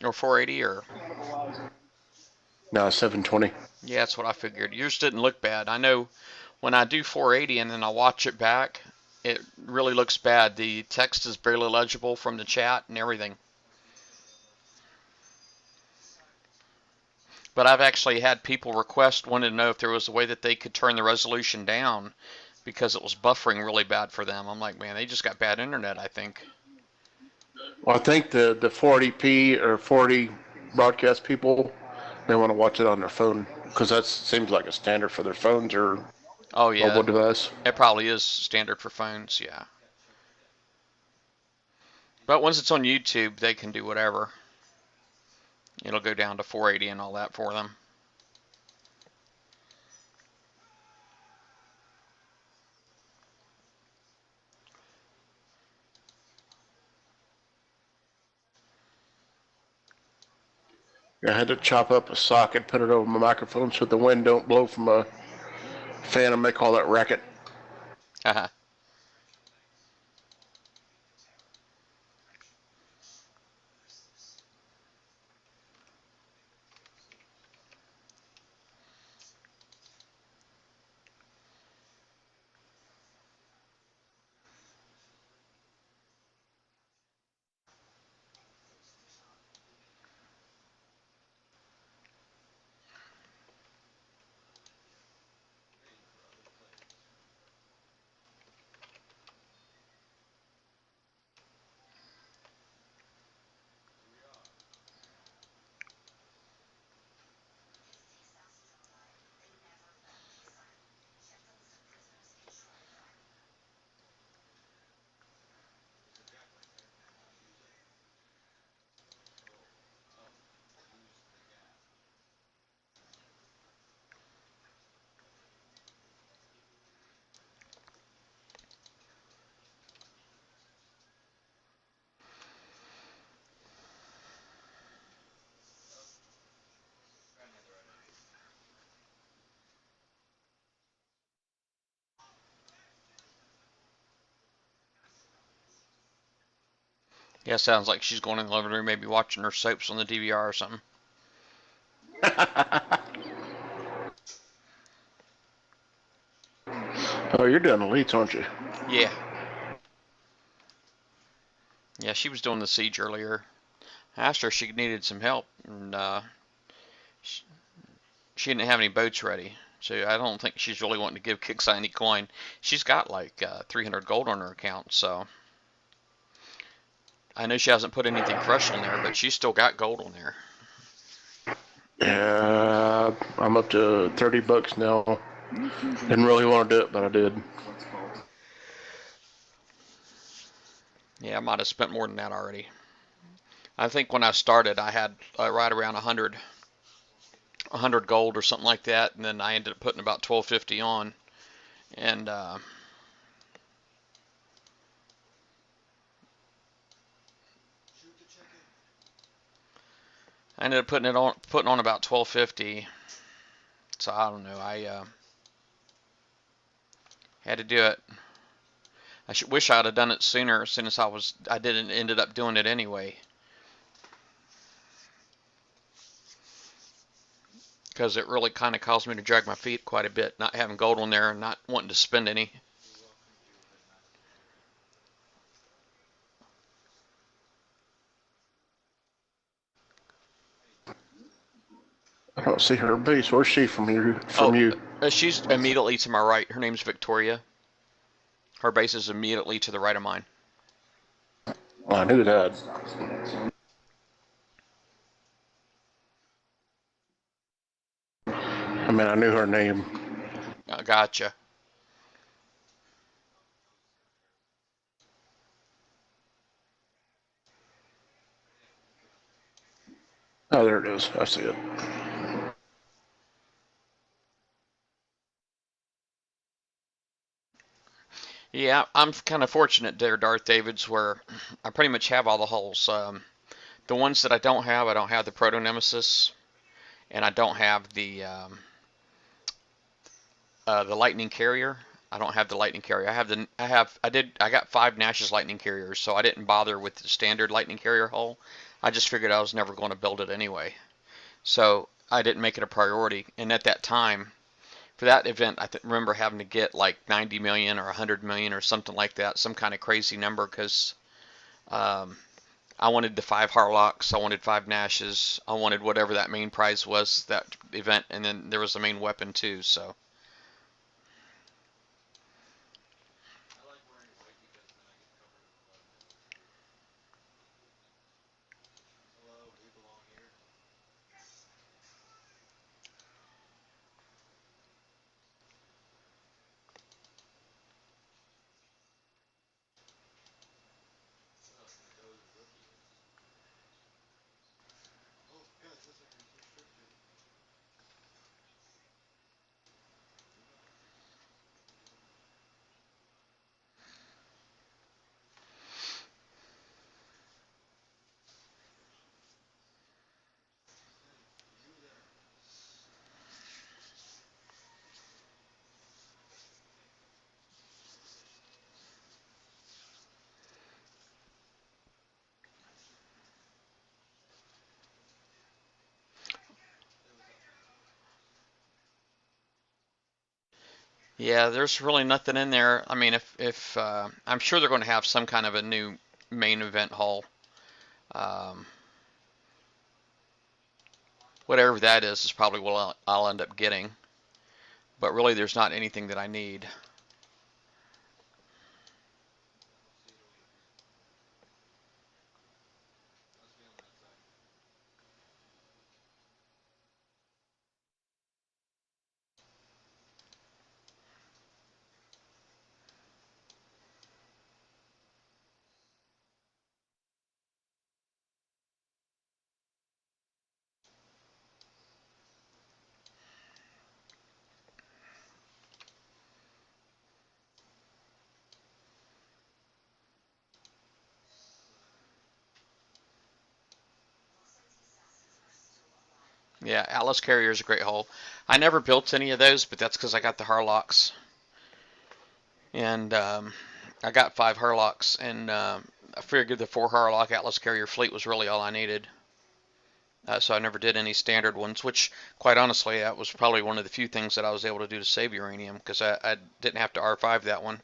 or 480 or? Now 720. Yeah, that's what I figured. Yours didn't look bad. I know when I do 480 and then I watch it back, it really looks bad. The text is barely legible from the chat and everything. But I've actually had people wanted to know if there was a way that they could turn the resolution down because it was buffering really bad for them. I'm like, man, they just got bad internet, I think. Well, I think the 40p or 40 broadcast people, they want to watch it on their phone because that seems like a standard for their phones or Oh yeah, mobile device. it probably is standard for phones, yeah. But once it's on YouTube, they can do whatever. It'll go down to 480 and all that for them. I had to chop up a socket, put it over my microphone so the wind don't blow from a fan and make all that racket. Haha. Yeah, sounds like she's going in the living room, maybe watching her soaps on the DVR or something. Oh, you're doing elites, aren't you? Yeah. Yeah, she was doing the siege earlier. I asked her if she needed some help, and she, she didn't have any boats ready. So I don't think she's really wanting to give Kixi any coin. She's got like 300 gold on her account, so I know she hasn't put anything fresh on there, but she's still got gold on there. Yeah, I'm up to $30 now. Didn't really want to do it, but I did. Yeah, I might have spent more than that already. I think when I started, I had right around 100 gold or something like that, and then I ended up putting about 1250 on, and I ended up putting on about 1250. So I don't know. I had to do it. Wish I'd have done it sooner. As soon as I didn't ended up doing it anyway, because it really kind of caused me to drag my feet quite a bit, not having gold on there and not wanting to spend any. I don't see her base. Where's she from you? Oh, From you? she's immediately to my right. Her name's Victoria. Her base is immediately to the right of mine. Well, I knew that. I mean, I knew her name. Gotcha. Oh, there it is. I see it. Yeah, I'm kind of fortunate there, Darth Davids, where I pretty much have all the hulls. The ones that I don't have the Proto Nemesis, and I don't have the Lightning Carrier. I don't have the Lightning Carrier. I got 5 Nash's Lightning Carriers, so I didn't bother with the standard Lightning Carrier hull. I just figured I was never going to build it anyway, so I didn't make it a priority. And at that time, for that event, I remember having to get like 90 million or 100 million or something like that, some kind of crazy number, because um, I wanted the 5 Harlocks, I wanted 5 Nashes, I wanted whatever that main prize was that event, and then there was the main weapon too. So yeah, there's really nothing in there. I mean, if I'm sure they're going to have some kind of a new main event haul, um, whatever that is probably what I'll end up getting. But really, there's not anything that I need. Yeah, Atlas Carrier is a great hull. I never built any of those, but that's because I got the Harlocks, and I got 5 Harlocks, and I figured the 4 Harlock Atlas Carrier fleet was really all I needed. So I never did any standard ones, which, quite honestly, that was probably one of the few things that I was able to do to save uranium, because I didn't have to R5 that one.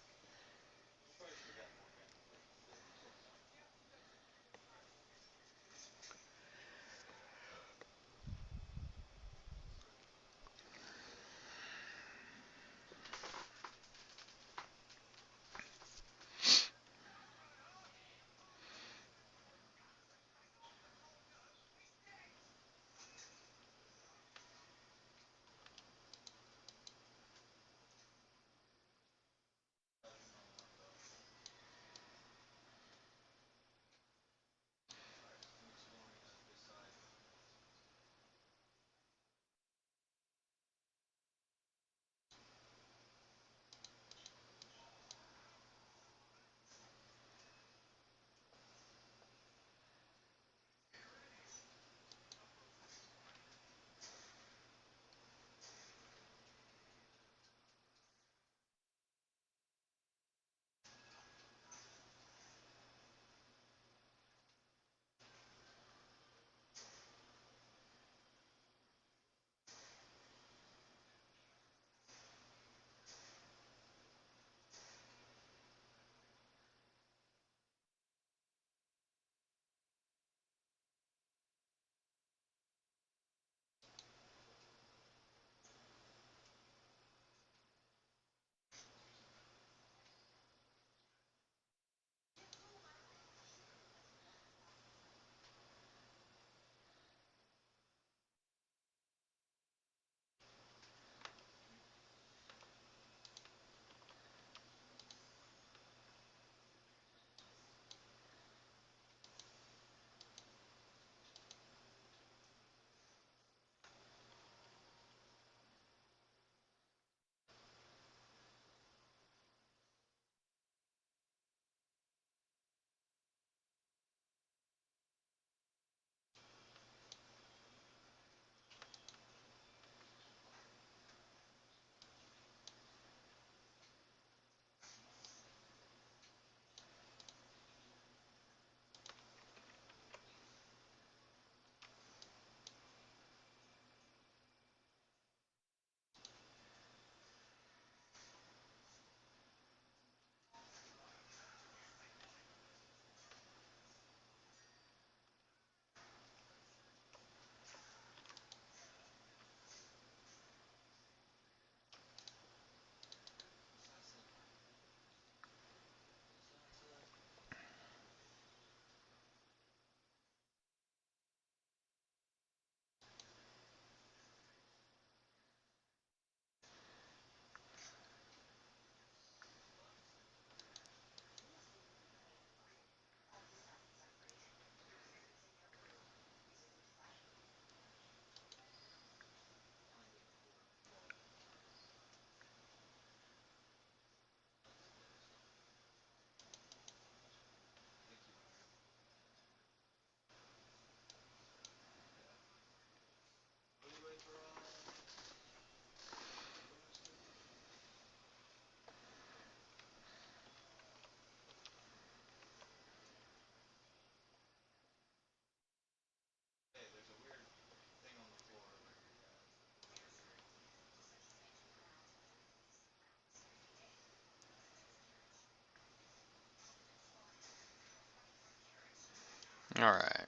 Alright.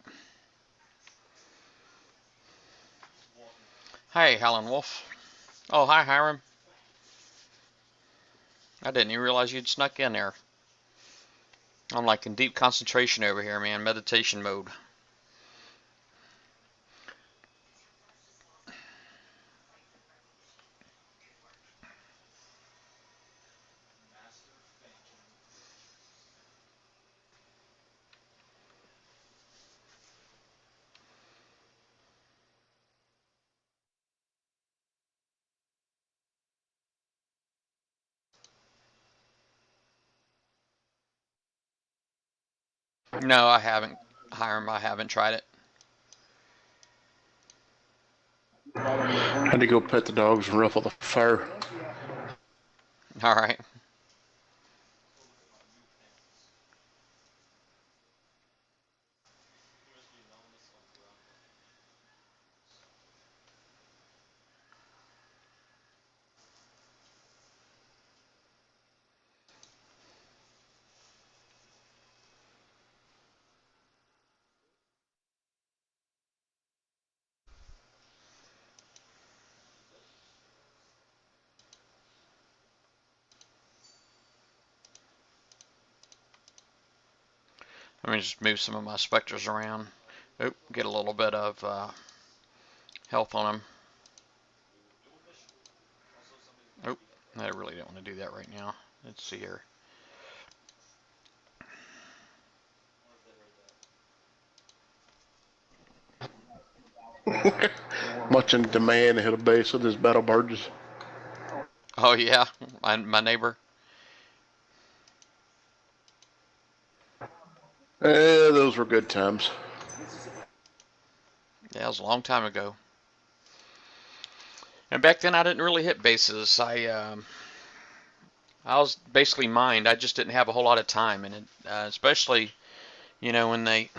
Hey, Howlin' Wolf. Oh, hi, Hiram. I didn't even realize you'd snuck in there. I'm like in deep concentration over here, man. Meditation mode. No, I haven't, Hiram. I haven't tried it. Had to go pet the dogs and ruffle the fur. Alright. Let me just move some of my specters around. Oop, get a little bit of health on them. Oop, I really don't want to do that right now. Let's see here. Much in demand hit a base with his battle barges. Oh yeah, my neighbor. Those were good times. Yeah, it was a long time ago. And back then I didn't really hit bases. I was basically mined. I just didn't have a whole lot of time, and especially when they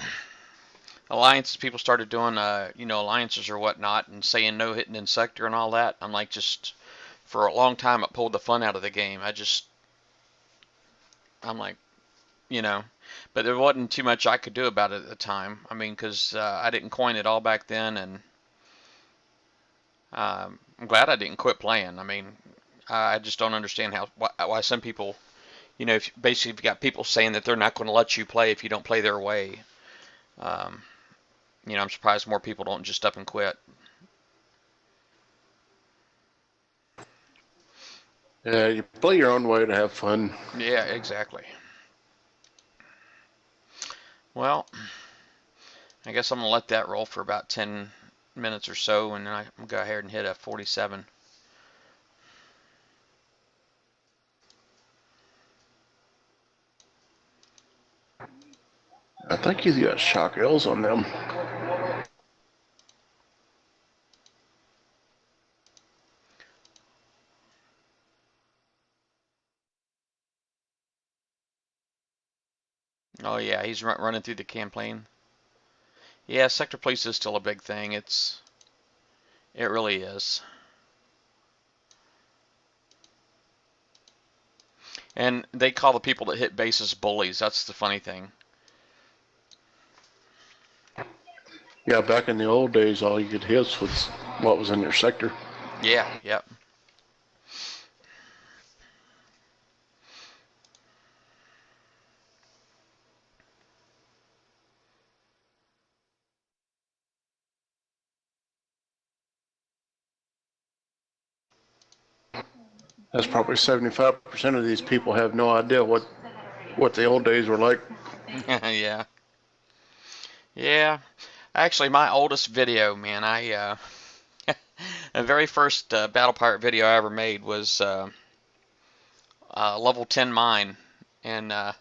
alliances people started doing alliances or whatnot and saying no hitting in sector and all that. I'm like, just for a long time it pulled the fun out of the game. I'm like, but there wasn't too much I could do about it at the time. I mean, because I didn't coin it all back then, and I'm glad I didn't quit playing. I mean, I just don't understand why some people, if basically if you got people saying that they're not going to let you play if you don't play their way. Um, I'm surprised more people don't just up and quit. Yeah, you play your own way to have fun. Yeah, exactly. Well, I guess I'm gonna let that roll for about 10 minutes or so, and then I'm gonna go ahead and hit a 47. I think he's got shock L's on them. Oh yeah, he's running through the campaign. Yeah, sector police is still a big thing. It really is. And they call the people that hit bases bullies. That's the funny thing. Yeah, back in the old days, all you could hit was what was in your sector. Yeah, yep. That's probably 75% of these people have no idea what the old days were like. Yeah. Yeah. Actually, my oldest video, man, the very first Battle Pirate video I ever made was level 10 mine, and and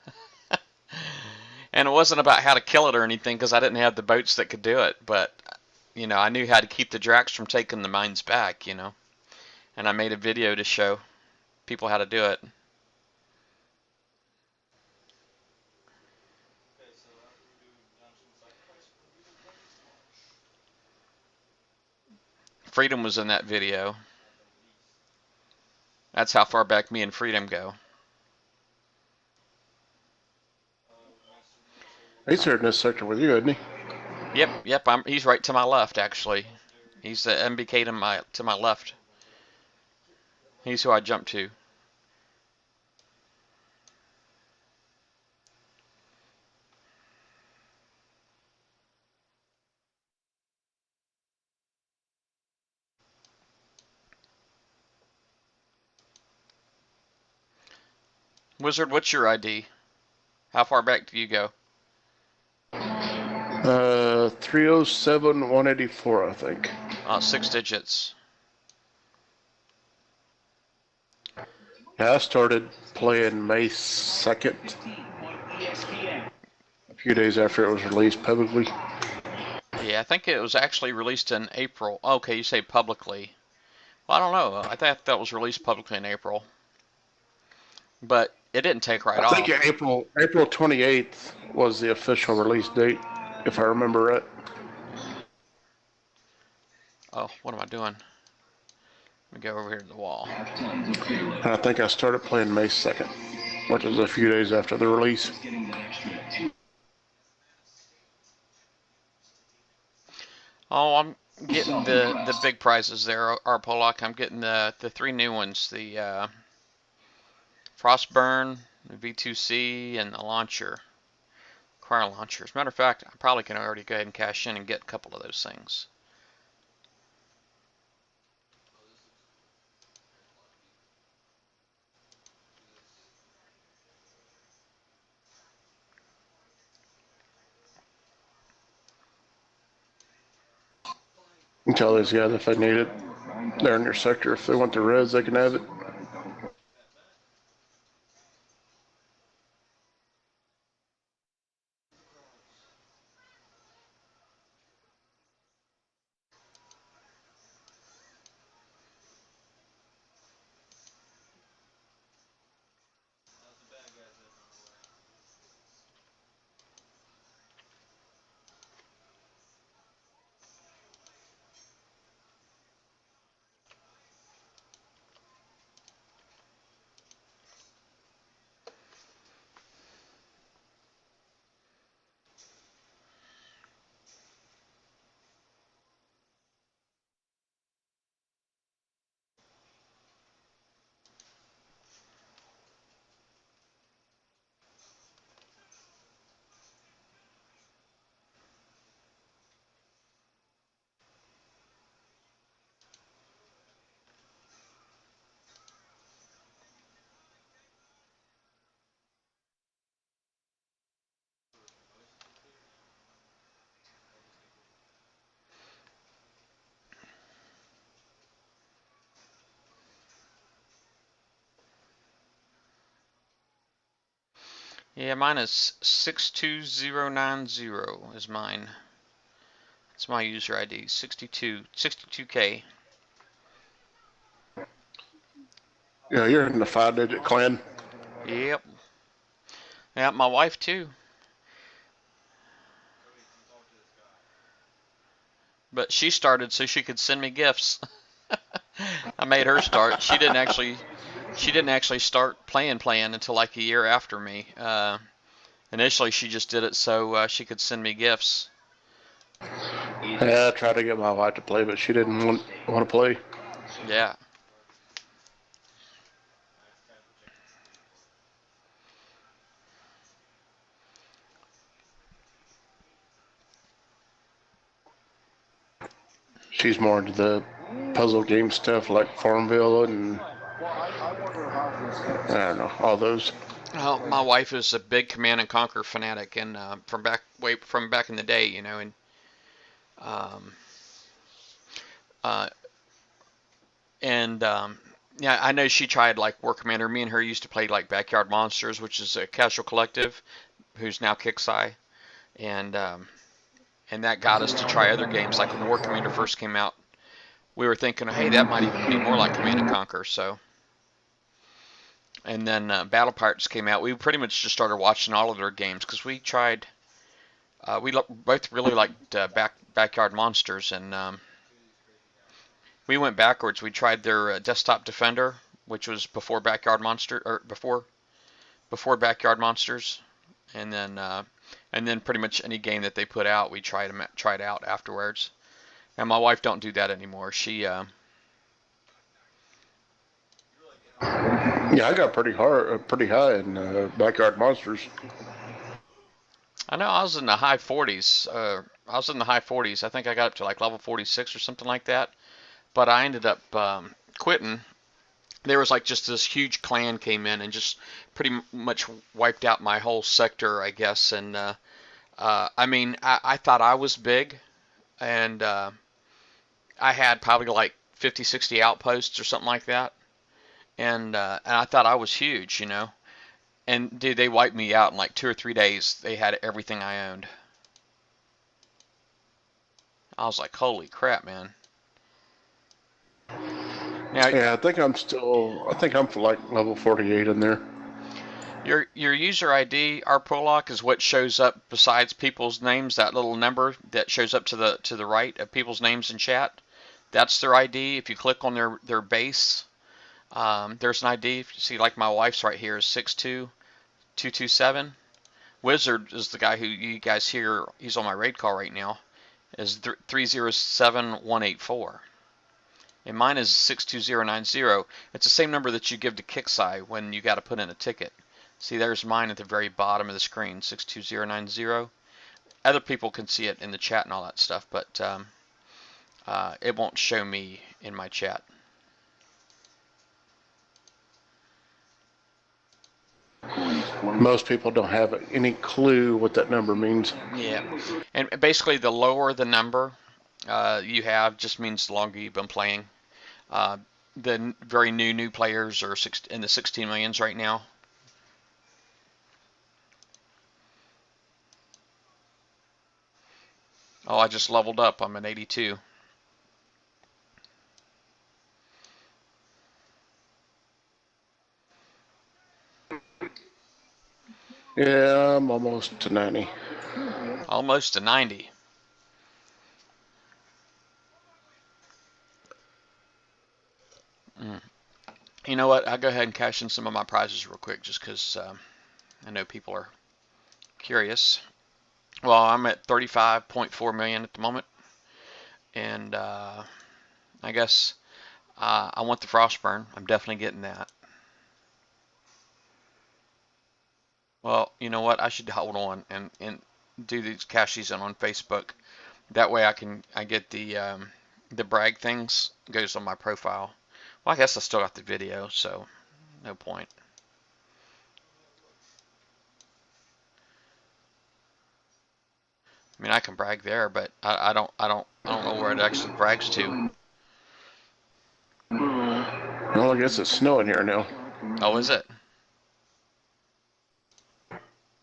it wasn't about how to kill it or anything because I didn't have the boats that could do it, but I knew how to keep the Drax from taking the mines back, and I made a video to show people how to do it. Freedom was in that video. That's how far back me and Freedom go. He's here in this sector with you, isn't he? Yep. He's right to my left, actually. He's the NBK to my left. He's who I jumped to. Wizard, what's your ID? How far back do you go? 307 184, I think. 6 digits. Yeah, I started playing May 2nd, a few days after it was released publicly. Yeah, I think it was actually released in April. Okay, you say publicly. Well, I don't know. I thought that was released publicly in April. But it didn't take right I think off. April 28th was the official release date, if I remember right. Oh, what am I doing? Let me go over here to the wall. And I think I started playing May 2nd, which was a few days after the release. Oh, I'm getting the big prizes there, our Pollock. I'm getting the 3 new ones, the Frostburn, the V2C, and the launcher, cryo launcher. As a matter of fact, I probably can already go ahead and cash in and get a couple of those things. You can tell these guys if they need it. They're in your sector. If they want the res, they can have it. Yeah, mine is 62090 is mine. That's my user ID, 62K. Yeah, you're in the 5-digit clan. Yep. Yeah, my wife too. But she started so she could send me gifts. I made her start. She didn't actually start playing until like a year after me. Initially, she just did it so she could send me gifts. Yeah, I tried to get my wife to play, but she didn't want to play. Yeah. She's more into the puzzle game stuff like Farmville and I don't know, all those. Well, my wife is a big Command and Conquer fanatic, and from back in the day, you know, and um, uh, yeah, I know she tried like War Commander. Me and her used to play like Backyard Monsters, which is a casual collective, who's now Kixeye, and that got us to try other games. Like when War Commander first came out, we were thinking, hey, that might even be more like Command and Conquer. So, and then Battle Pirates came out. We pretty much just started watching all of their games because we tried. We both really liked Backyard Monsters, and we went backwards. We tried their Desktop Defender, which was before Backyard Backyard Monsters, and then and then pretty much any game that they put out, we tried out afterwards. And my wife don't do that anymore. She Yeah, I got pretty high in Backyard Monsters. I know I was in the high 40s. I was in the high 40s. I think I got up to like level 46 or something like that. But I ended up quitting. There was like just this huge clan came in and just pretty much wiped out my whole sector, I guess. And I mean, I thought I was big, and I had probably like 50, 60 outposts or something like that. And I thought I was huge, you know. And dude, they wiped me out in like 2 or 3 days. They had everything I owned. I was like, holy crap, man. Now, Yeah, I think I'm for like level 48 in there. your user ID, our prologue, is what shows up besides people's names. That little number that shows up to the right of people's names in chat. That's their ID. If you click on their base, there's an ID. If you see, like my wife's right here is 62227. Wizard is the guy who you guys hear. He's on my raid call right now. Is 307184. And mine is 62090. It's the same number that you give to Kixeye when you got to put in a ticket. See, there's mine at the very bottom of the screen, 62090. Other people can see it in the chat and all that stuff, but it won't show me in my chat. Most people don't have any clue what that number means. Yeah, and basically the lower the number you have just means the longer you've been playing. The very new players are in the 16 millions right now. Oh, I just leveled up. I'm at 82. Yeah, I'm almost to 90. Almost to 90. You know what? I'll go ahead and cash in some of my prizes real quick just because I know people are curious. Well, I'm at 35.4 million at the moment. And I guess I want the Frostburn. I'm definitely getting that. Well, you know what? I should hold on and do these cashies in on Facebook. That way I get the brag things goes on my profile. Well, I guess I still got the video, so no point. I mean, I can brag there, but I don't know where it actually brags to. Well, I guess it's snowing here now. Oh, is it?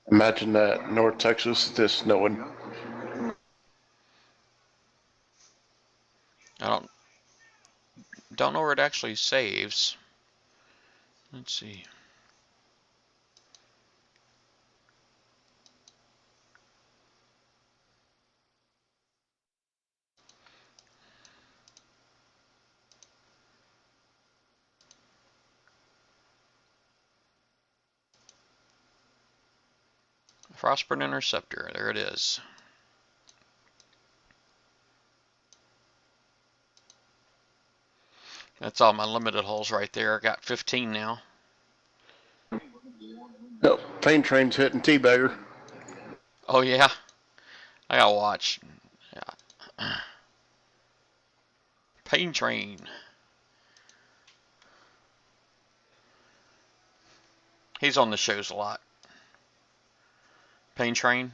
Imagine that, North Texas, this snowing. I don't know where it actually saves. Let's see. Frostburn Interceptor. There it is. That's all my limited holes right there. I got 15 now. Nope, pain train's hitting Teabagger. Oh yeah, I gotta watch. Yeah. Pain Train. He's on the shows a lot. Pain Train.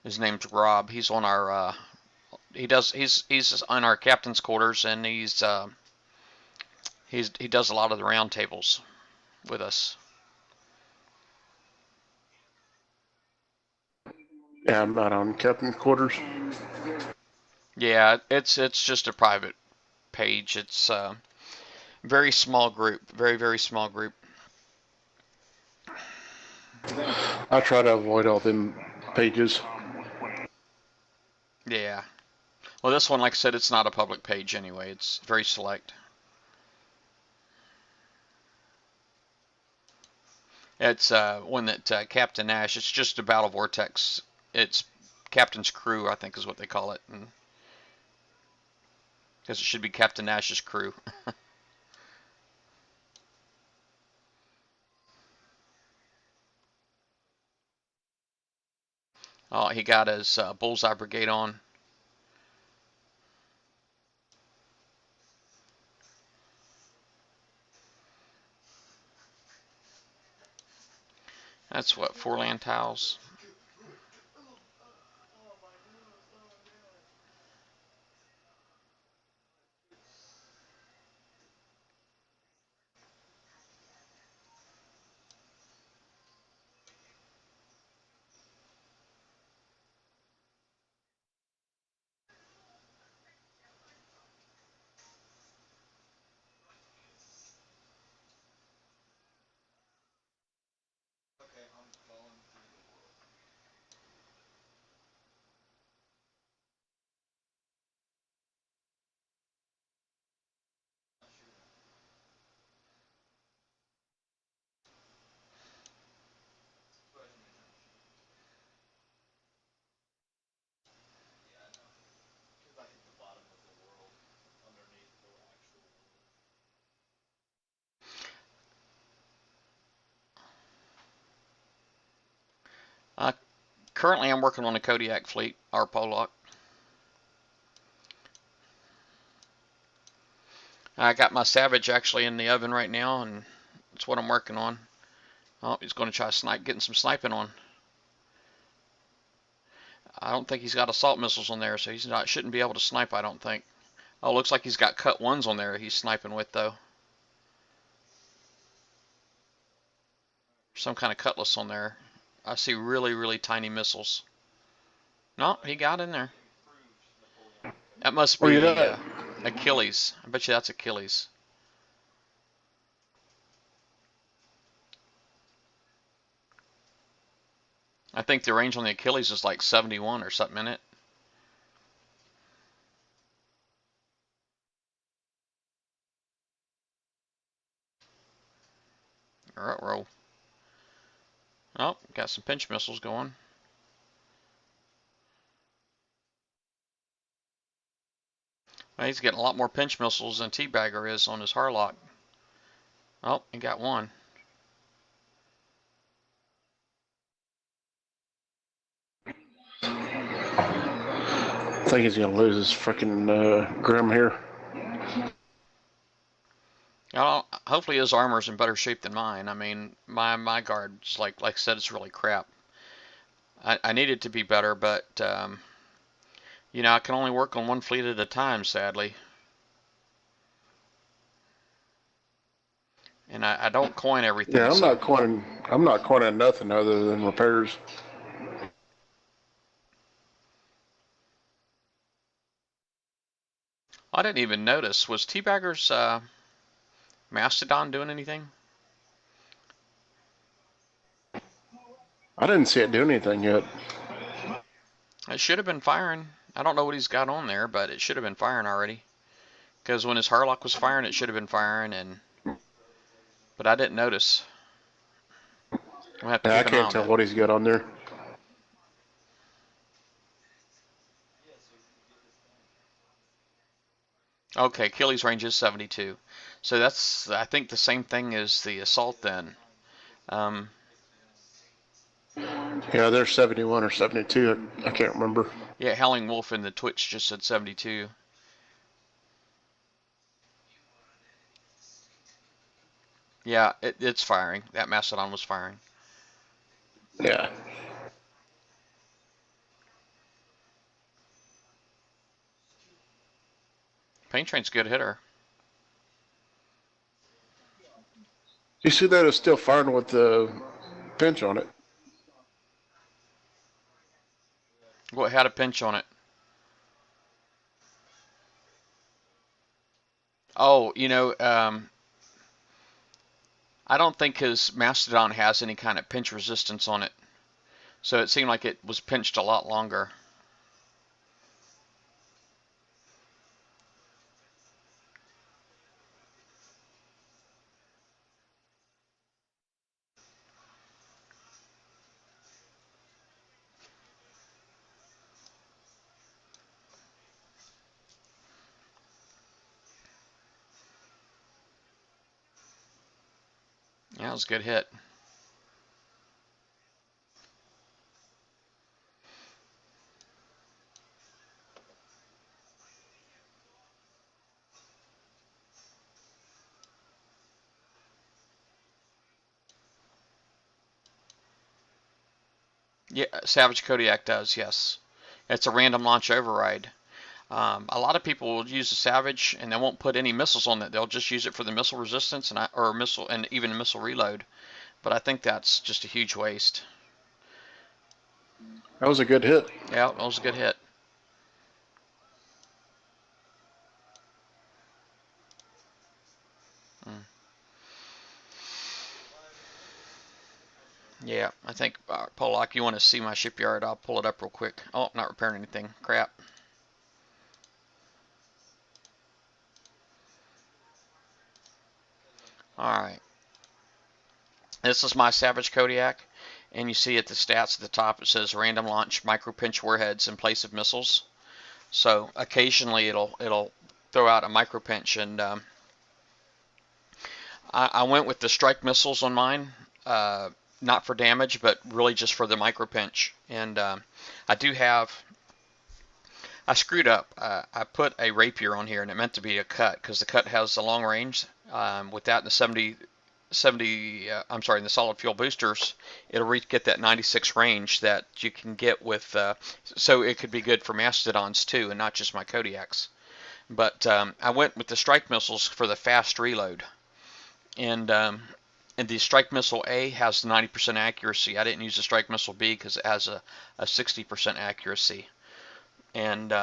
His name's Rob. He's on our. He's on our captain's quarters, and he does a lot of the round tables with us. Yeah, I'm not on captain's quarters. Yeah, it's just a private page. It's very small group, very small group. I try to avoid all them pages. Yeah. Well, this one, like I said, it's not a public page anyway. It's very select. It's one that Captain Ash. It's just a battle vortex. It's Captain's crew, I think, is what they call it, because it should be Captain Ash's crew. Oh, he got his bullseye brigade on. That's what, 4 land tiles. Uh, Currently, I'm working on a Kodiak fleet, or Pollock. I got my Savage actually in the oven right now, and that's what I'm working on. Oh, he's going to try getting some sniping on. I don't think he's got assault missiles on there, so he's not shouldn't be able to snipe, I don't think. Oh, looks like he's got cut ones on there he's sniping with, though. Some kind of cutlass on there. I see really, really tiny missiles. No, he got in there. That must Where you be at? Achilles. I bet you that's Achilles. I think the range on the Achilles is like 71 or something in it. Roll. Oh, got some pinch missiles going. Well, he's getting a lot more pinch missiles than Teabagger is on his Harlock. Oh, he got one. I think he's gonna lose his freaking Grim here. Well, hopefully his armor's in better shape than mine. I mean, my guard's like I said, it's really crap. I need it to be better, but I can only work on one fleet at a time, sadly. And I don't coin everything, Yeah, I'm so not coining. I'm not coining nothing other than repairs. I didn't even notice. Was Teabagger's Mastodon doing anything? I didn't see it do anything yet. It should have been firing. I don't know what he's got on there, but it should have been firing already. Because when his Harlock was firing, it should have been firing, but I didn't notice. I'm gonna have to Yeah, I keep an eye can't on tell that. what he's got on there. Okay, Achilles range is 72. So that's, I think, the same thing as the assault then. Um, Yeah, they're 71 or 72. I can't remember. yeah, Howling Wolf in the Twitch just said 72. Yeah, it's firing. That Mastodon was firing. Yeah. Paint Train's a good hitter. You see that it's still firing with the pinch on it. What had a pinch on it? Oh, I don't think his Mastodon has any kind of pinch resistance on it. So it seemed like it was pinched a lot longer. Yeah, it was a good hit. Yeah, Savage Kodiak does, yes. It's a random launch override. A lot of people will use the Savage and they won't put any missiles on it. They'll just use it for the missile resistance or missile and even missile reload. But I think that's just a huge waste. That was a good hit. Yeah, that was a good hit. Mm. Yeah, I think Polak, you want to see my shipyard? I'll pull it up real quick. Oh, not repairing anything. Crap. All right. This is my Savage Kodiak, and you see at the stats at the top it says random launch micro pinch warheads in place of missiles. So occasionally it'll throw out a micro pinch, and I went with the strike missiles on mine, not for damage, but really just for the micro pinch. And I do have. I screwed up. I put a rapier on here, and it meant to be a cut because the cut has a long range. With that, the 70, I'm sorry, in the solid fuel boosters, it'll get that 96 range that you can get with, so it could be good for Mastodons too, and not just my Kodiaks. But I went with the strike missiles for the fast reload, and the strike missile A has 90% accuracy. I didn't use the strike missile B because it has a 60% accuracy. And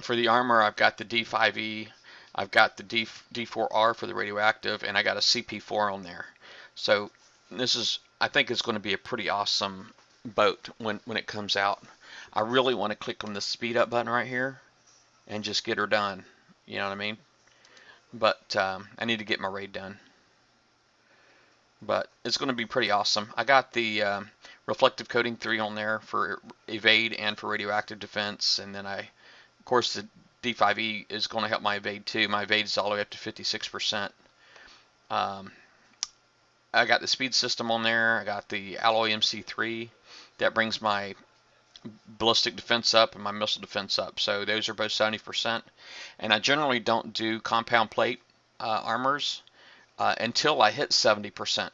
for the armor, I've got the D5E, I've got the D4R for the radioactive, and I got a CP4 on there. So this is, I think it's going to be a pretty awesome boat when it comes out. I really want to click on the speed up button right here and just get her done. You know what I mean? But I need to get my raid done. But it's going to be pretty awesome. I got the reflective coating 3 on there for evade and for radioactive defense, and then of course the D5E is going to help my evade too. My evade is all the way up to 56%. I got the speed system on there. I got the alloy MC3 that brings my ballistic defense up and my missile defense up. So those are both 70%. And I generally don't do compound plate armors until I hit 70%.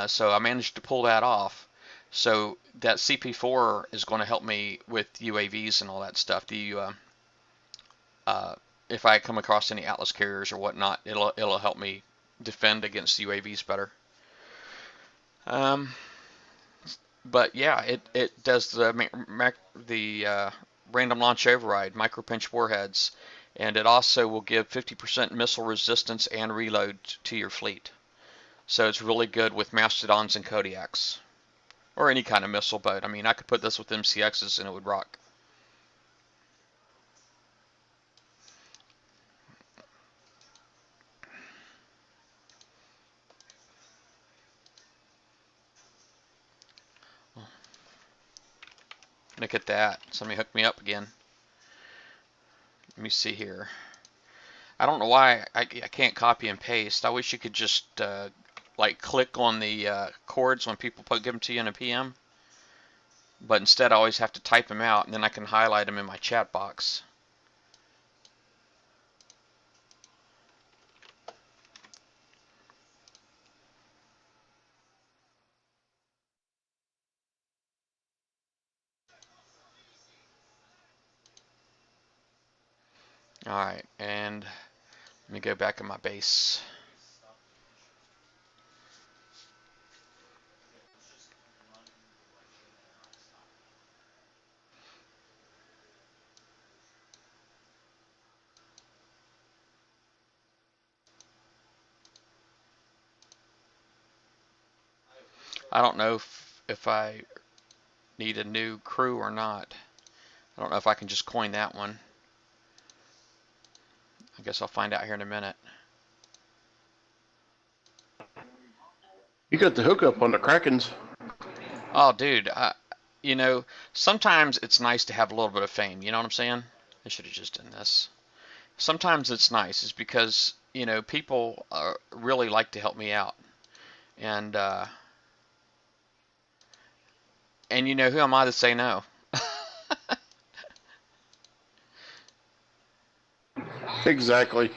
So I managed to pull that off. So that CP4 is going to help me with UAVs and all that stuff. If I come across any Atlas carriers or whatnot, it'll help me defend against UAVs better. But yeah, it does the random launch override, micro pinch warheads, and it also will give 50% missile resistance and reload to your fleet. So it's really good with Mastodons and Kodiaks, or any kind of missile boat. I mean, I could put this with MCXs and it would rock. Look at that. Somebody hooked me up again. Let me see here. I don't know why I can't copy and paste. I wish you could just like click on the chords when people give them to you in a PM. But instead I always have to type them out, and then I can highlight them in my chat box. Alright, and let me go back in my base. I don't know if I need a new crew or not. I don't know if I can just coin that one. I guess I'll find out here in a minute. You got the hookup on the Krakens. Oh, dude, you know, sometimes it's nice to have a little bit of fame. You know what I'm saying? I should have just done this. Sometimes it's nice, is because, you know, people really like to help me out. And you know, who am I to say no? Exactly.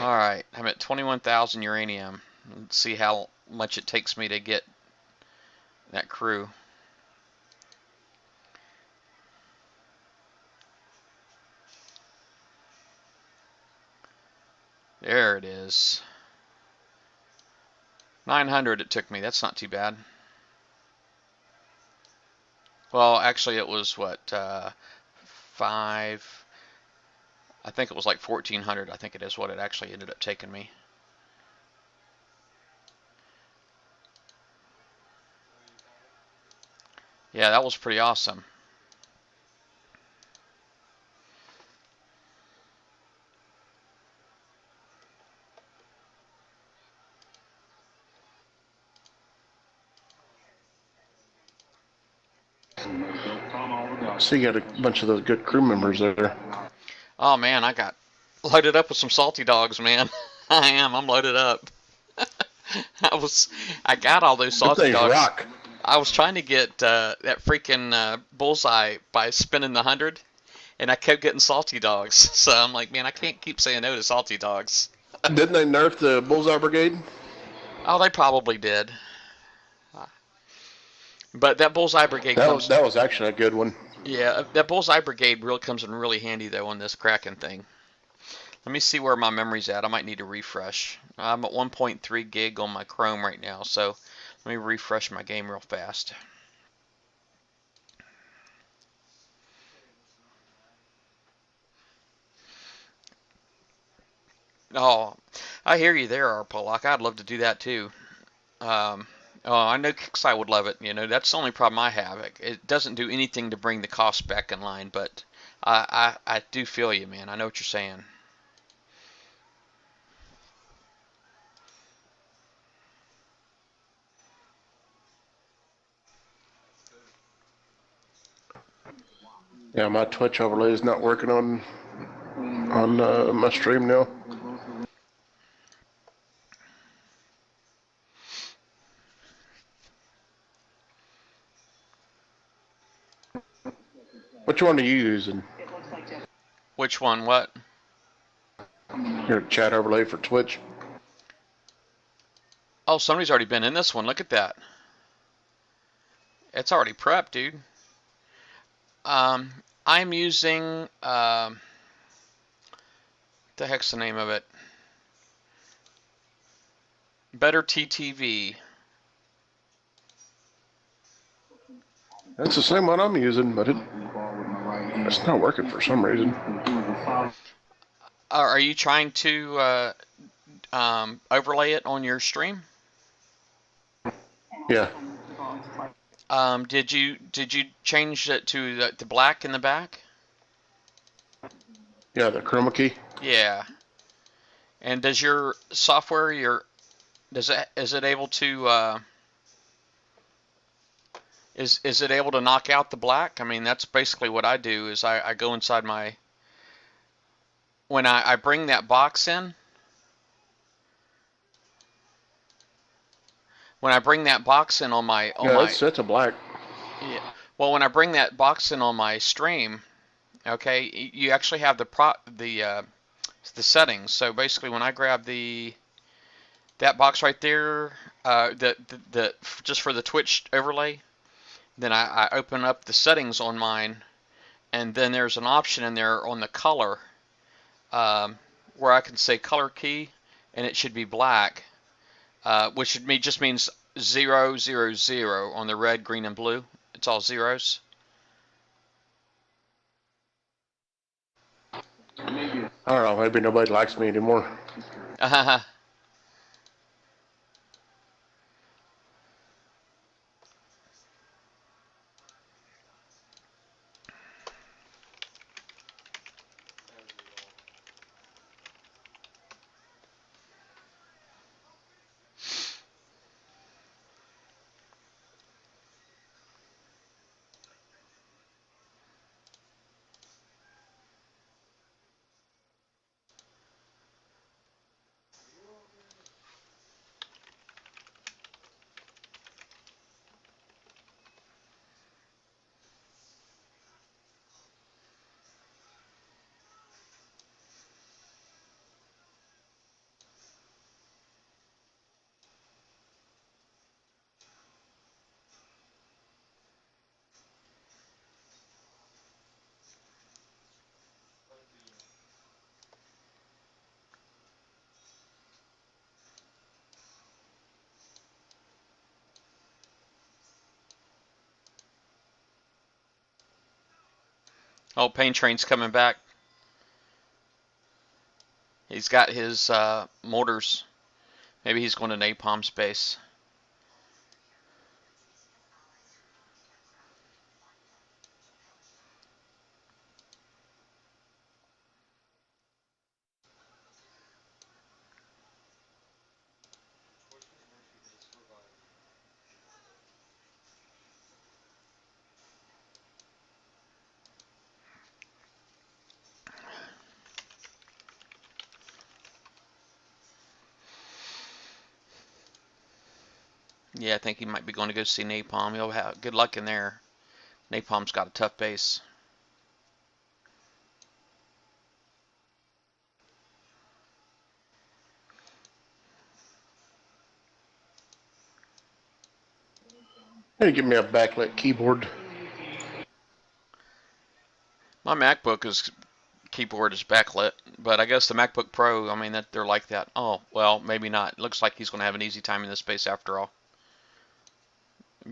All right, I'm at 21,000 uranium. Let's see how much it takes me to get that crew. There it is. 900 it took me. That's not too bad. Well, actually, it was what, 5. I think it was like 1,400. I think it is what it actually ended up taking me. Yeah, that was pretty awesome. So you got a bunch of those good crew members there. Oh man, I got loaded up with some salty dogs, man. I'm loaded up. I got all those Them salty things dogs. rock. I was trying to get that freaking bullseye by spinning the 100, and I kept getting salty dogs. So I'm like, man, I can't keep saying no to salty dogs. Didn't they nerf the Bullseye Brigade? Oh, they probably did. But that bullseye brigade comes, That was actually a good one. yeah, that bullseye brigade really comes in really handy though on this Kraken thing. Let me see where my memory's at. I might need to refresh. I'm at 1.3 gig on my Chrome right now, so let me refresh my game real fast. Oh, I hear you there, Arpollock. I'd love to do that too. Um, oh, I know Kixeye would love it. You know, that's the only problem I have. It doesn't do anything to bring the cost back in line, but I do feel you, man. I know what you're saying. Yeah, my Twitch overlay is not working on my stream now. Which one are you using? Which one? What? Your chat overlay for Twitch? Oh, somebody's already been in this one. Look at that. It's already prepped, dude. I'm using, the heck's the name of it? Better TTV. That's the same one I'm using, but it's not working for some reason. Are you trying to overlay it on your stream? Yeah. Did you change it to the black in the back? Yeah, the chroma key. Yeah. And does your software, is it able to is it able to knock out the black? I mean, that's basically what I do. Is I go inside my, when I bring that box in, when I bring that box in on my Yeah, it's set to black. yeah, well, when I bring that box in on my stream, okay, you actually have the settings. So basically, when I grab that box right there, the just for the Twitch overlay, then I open up the settings on mine, and then there's an option in there on the color, where I can say color key, and it should be black, which just means 000 on the red, green, and blue. It's all zeros. I don't know, maybe nobody likes me anymore. Oh, Pain Train's coming back. He's got his mortars. Maybe he's going to napalm space. Yeah, I think he might be going to go see Napalm. He'll have good luck in there. Napalm's got a tough base. Hey, give me a backlit keyboard. My MacBook keyboard is backlit, but I guess the MacBook Pro, I mean, that they're like that. Oh, well, maybe not. It looks like he's going to have an easy time in this base after all.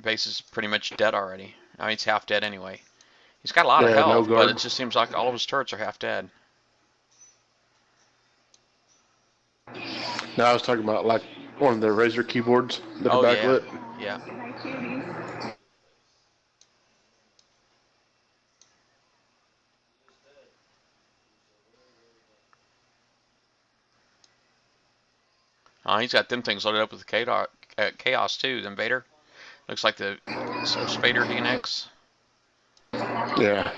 Base is pretty much dead already. I mean, it's half dead anyway. He's got a lot of Yeah, no health, but it guard. just seems like all of his turrets are half dead. No, I was talking about like one of the Razer keyboards that are Oh, yeah. backlit. Yeah. Oh, he's got them things loaded up with chaos too, the Invader. Looks like the Spader DNX. Yeah.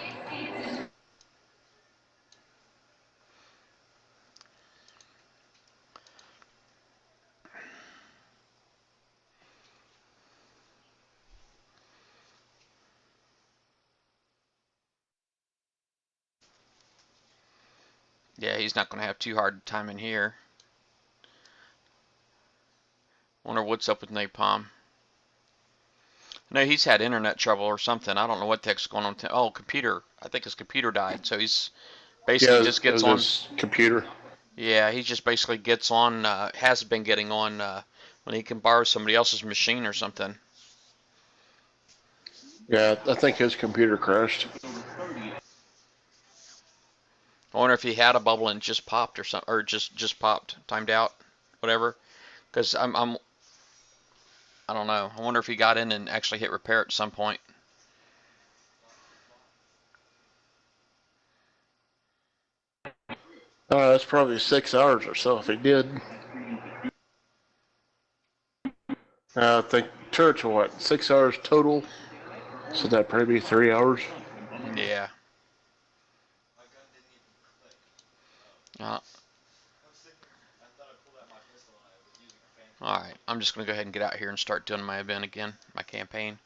Yeah, he's not going to have too hard time in here. Wonder what's up with Napalm. No, he's had internet trouble or something. I don't know what the heck's going on. Oh, computer. I think his computer died. So he's basically Yeah, just it gets was on. his computer. Yeah, he just basically gets on, has been getting on when he can borrow somebody else's machine or something. Yeah, I think his computer crashed. I wonder if he had a bubble and just popped or something, or just popped, timed out, whatever. Because I don't know. I wonder if he got in and actually hit repair at some point. That's probably 6 hours or so if he did. I think church, what, 6 hours total? So that'd probably be 3 hours. Yeah. Uh, all right. I'm just gonna go ahead and get out here and start doing my event again, my campaign.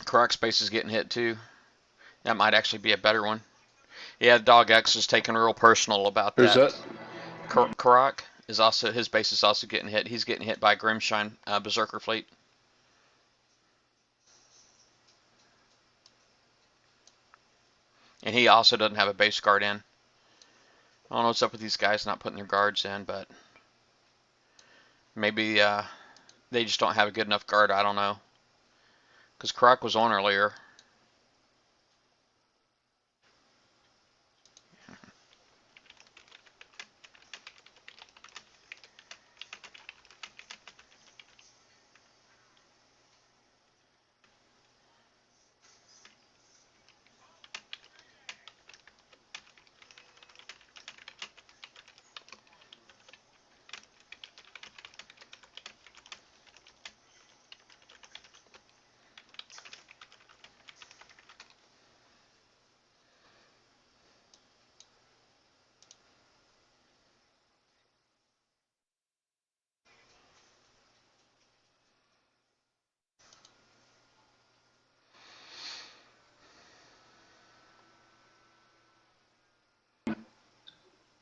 Croc Space is getting hit too. That might actually be a better one. Yeah, Dog X is taking real personal about Who's that. that? Karak is also, his base is also getting hit. He's getting hit by Grimshine Berserker Fleet. And he also doesn't have a base guard in. I don't know what's up with these guys not putting their guards in, but maybe they just don't have a good enough guard. I don't know. Because Karak was on earlier.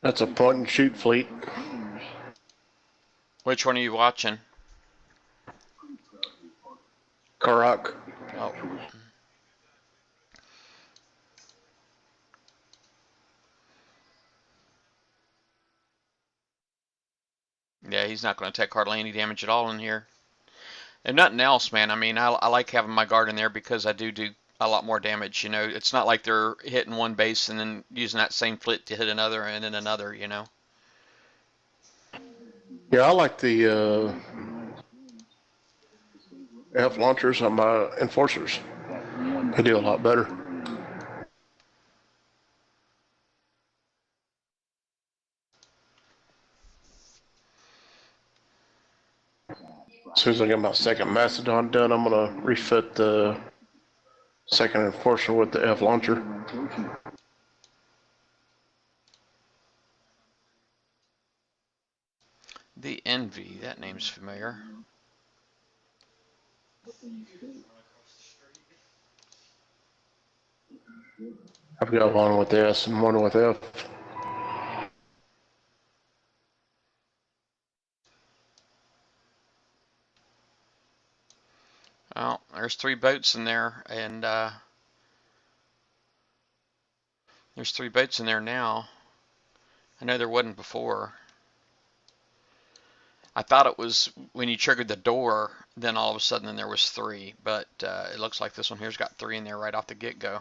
That's a point and shoot fleet. Which one are you watching? Karak. Oh. Yeah, he's not going to take hardly any damage at all in here. And nothing else, man. I mean, I like having my guard in there because I do a lot more damage. You know, it's not like they're hitting one base and then using that same flit to hit another and then another, you know. Yeah, I like the F launchers on my enforcers. They do a lot better. As soon as I get my second Mastodon done, I'm gonna refit the second enforcer with the F launcher. The Envy, that name's familiar. I've got one with S and one with F. Well, there's 3 boats in there, and there's 3 boats in there now. I know there wasn't before. I thought it was when you triggered the door, then all of a sudden then there was 3, but it looks like this one here's got 3 in there right off the get-go.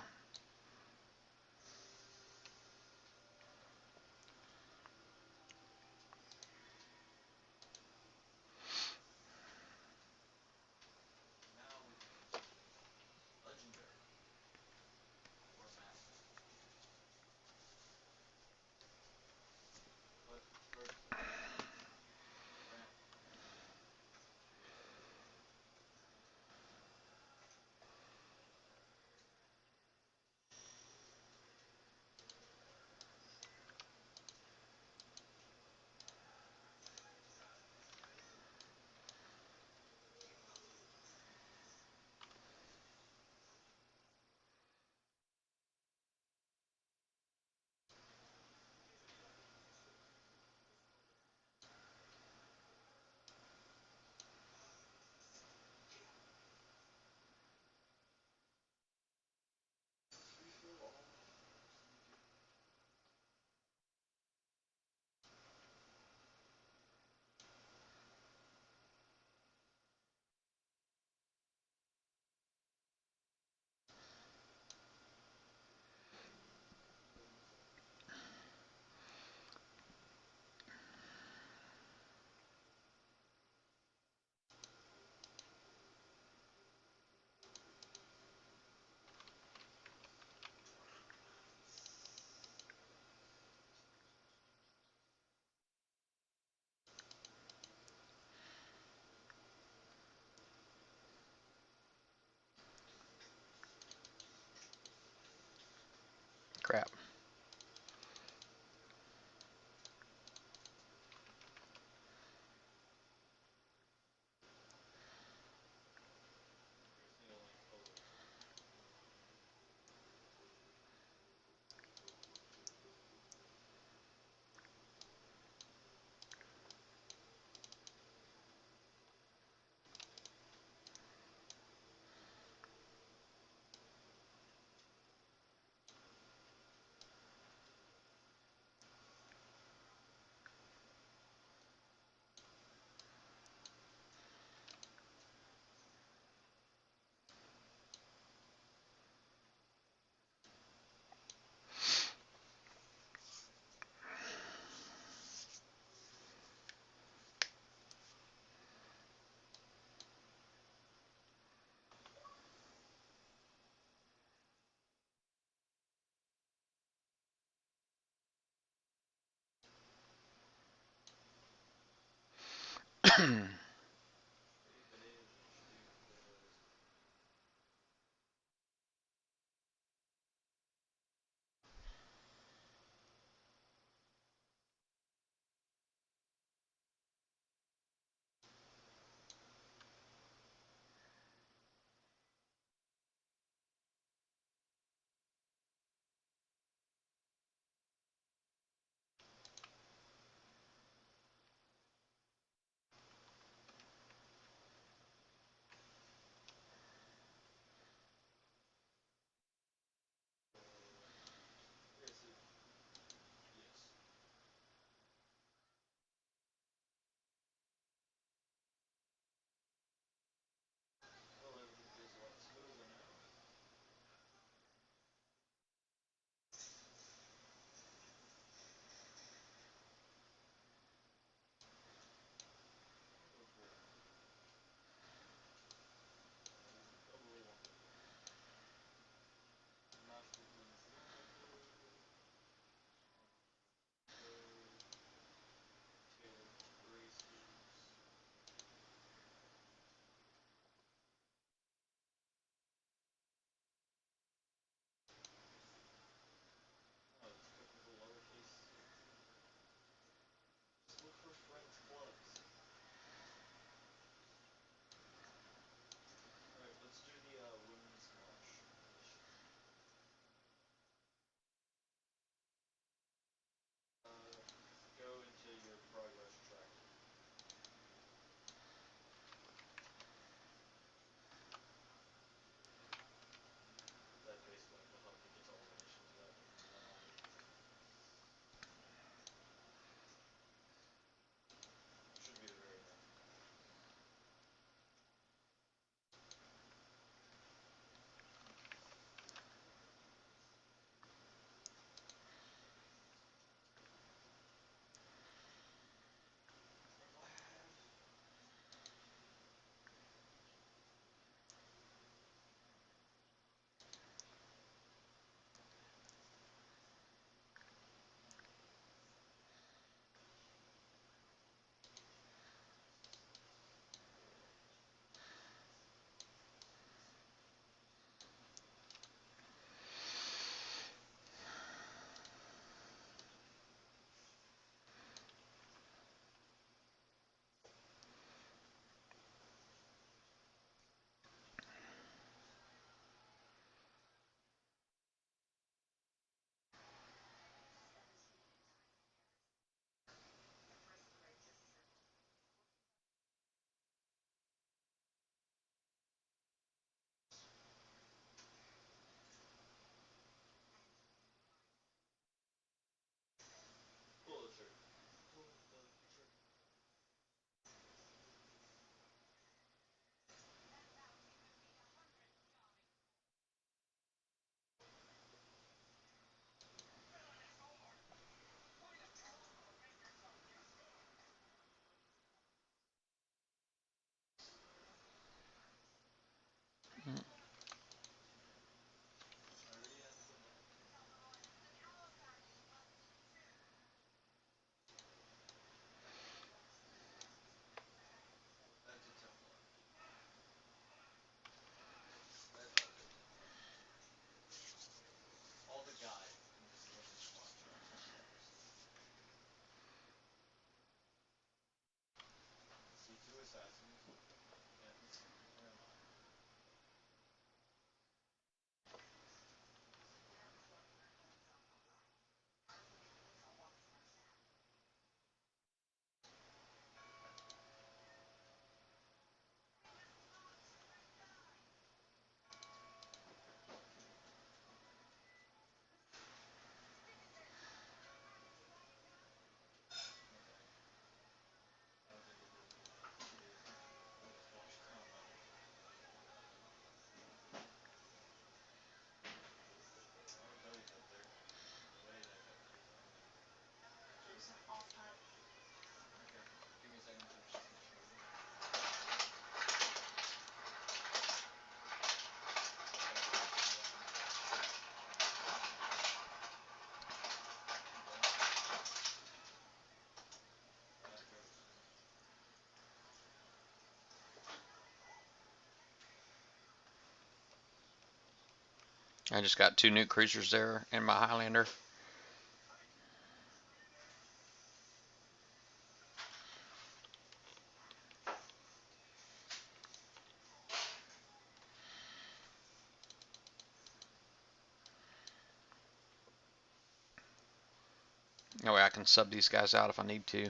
Crap. I just got 2 new cruisers there in my Highlander. That way I can sub these guys out if I need to.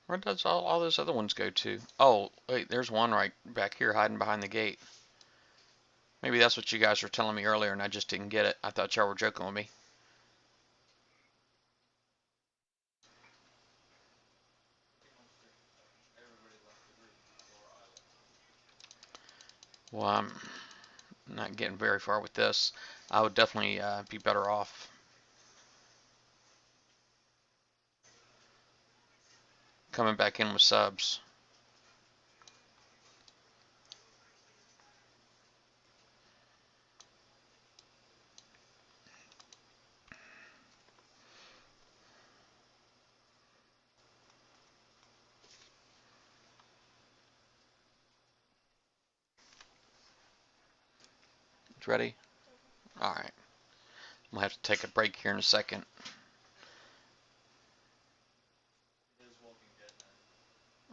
Where does all those other ones go to? Oh, wait, there's one right back here hiding behind the gate. Maybe that's what you guys were telling me earlier and I just didn't get it. I thought y'all were joking with me. Well, I'm not getting very far with this. I would definitely be better off coming back in with subs. Ready? Alright. I'm going to have to take a break here in a second.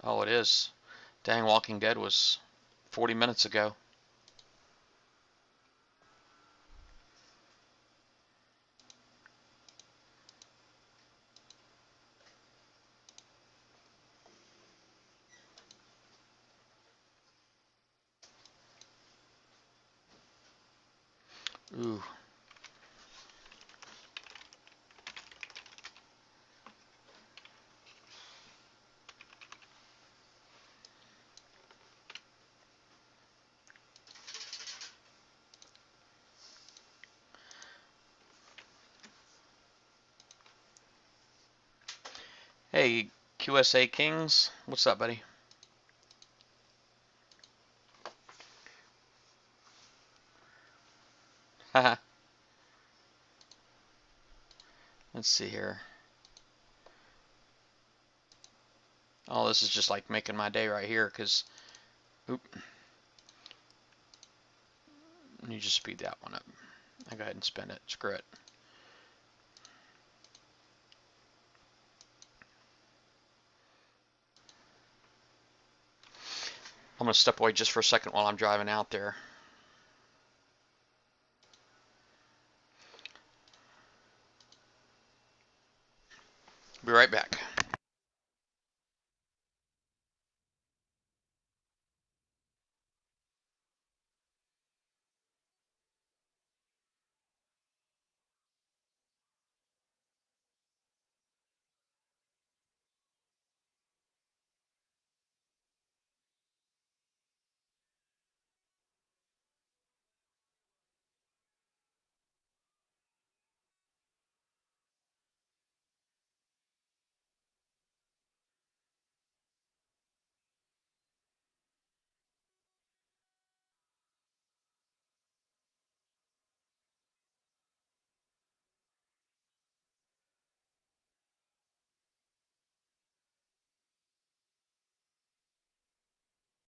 Oh, it is. Dang, Walking Dead was 40 minutes ago. Ooh. Hey, QSA Kings. What's up, buddy? Haha. Let's see here. Oh, this is just like making my day right here, because... Oop. You just speed that one up. I'll go ahead and spin it. Screw it. I'm going to step away just for a second while I'm driving out there. Be right back.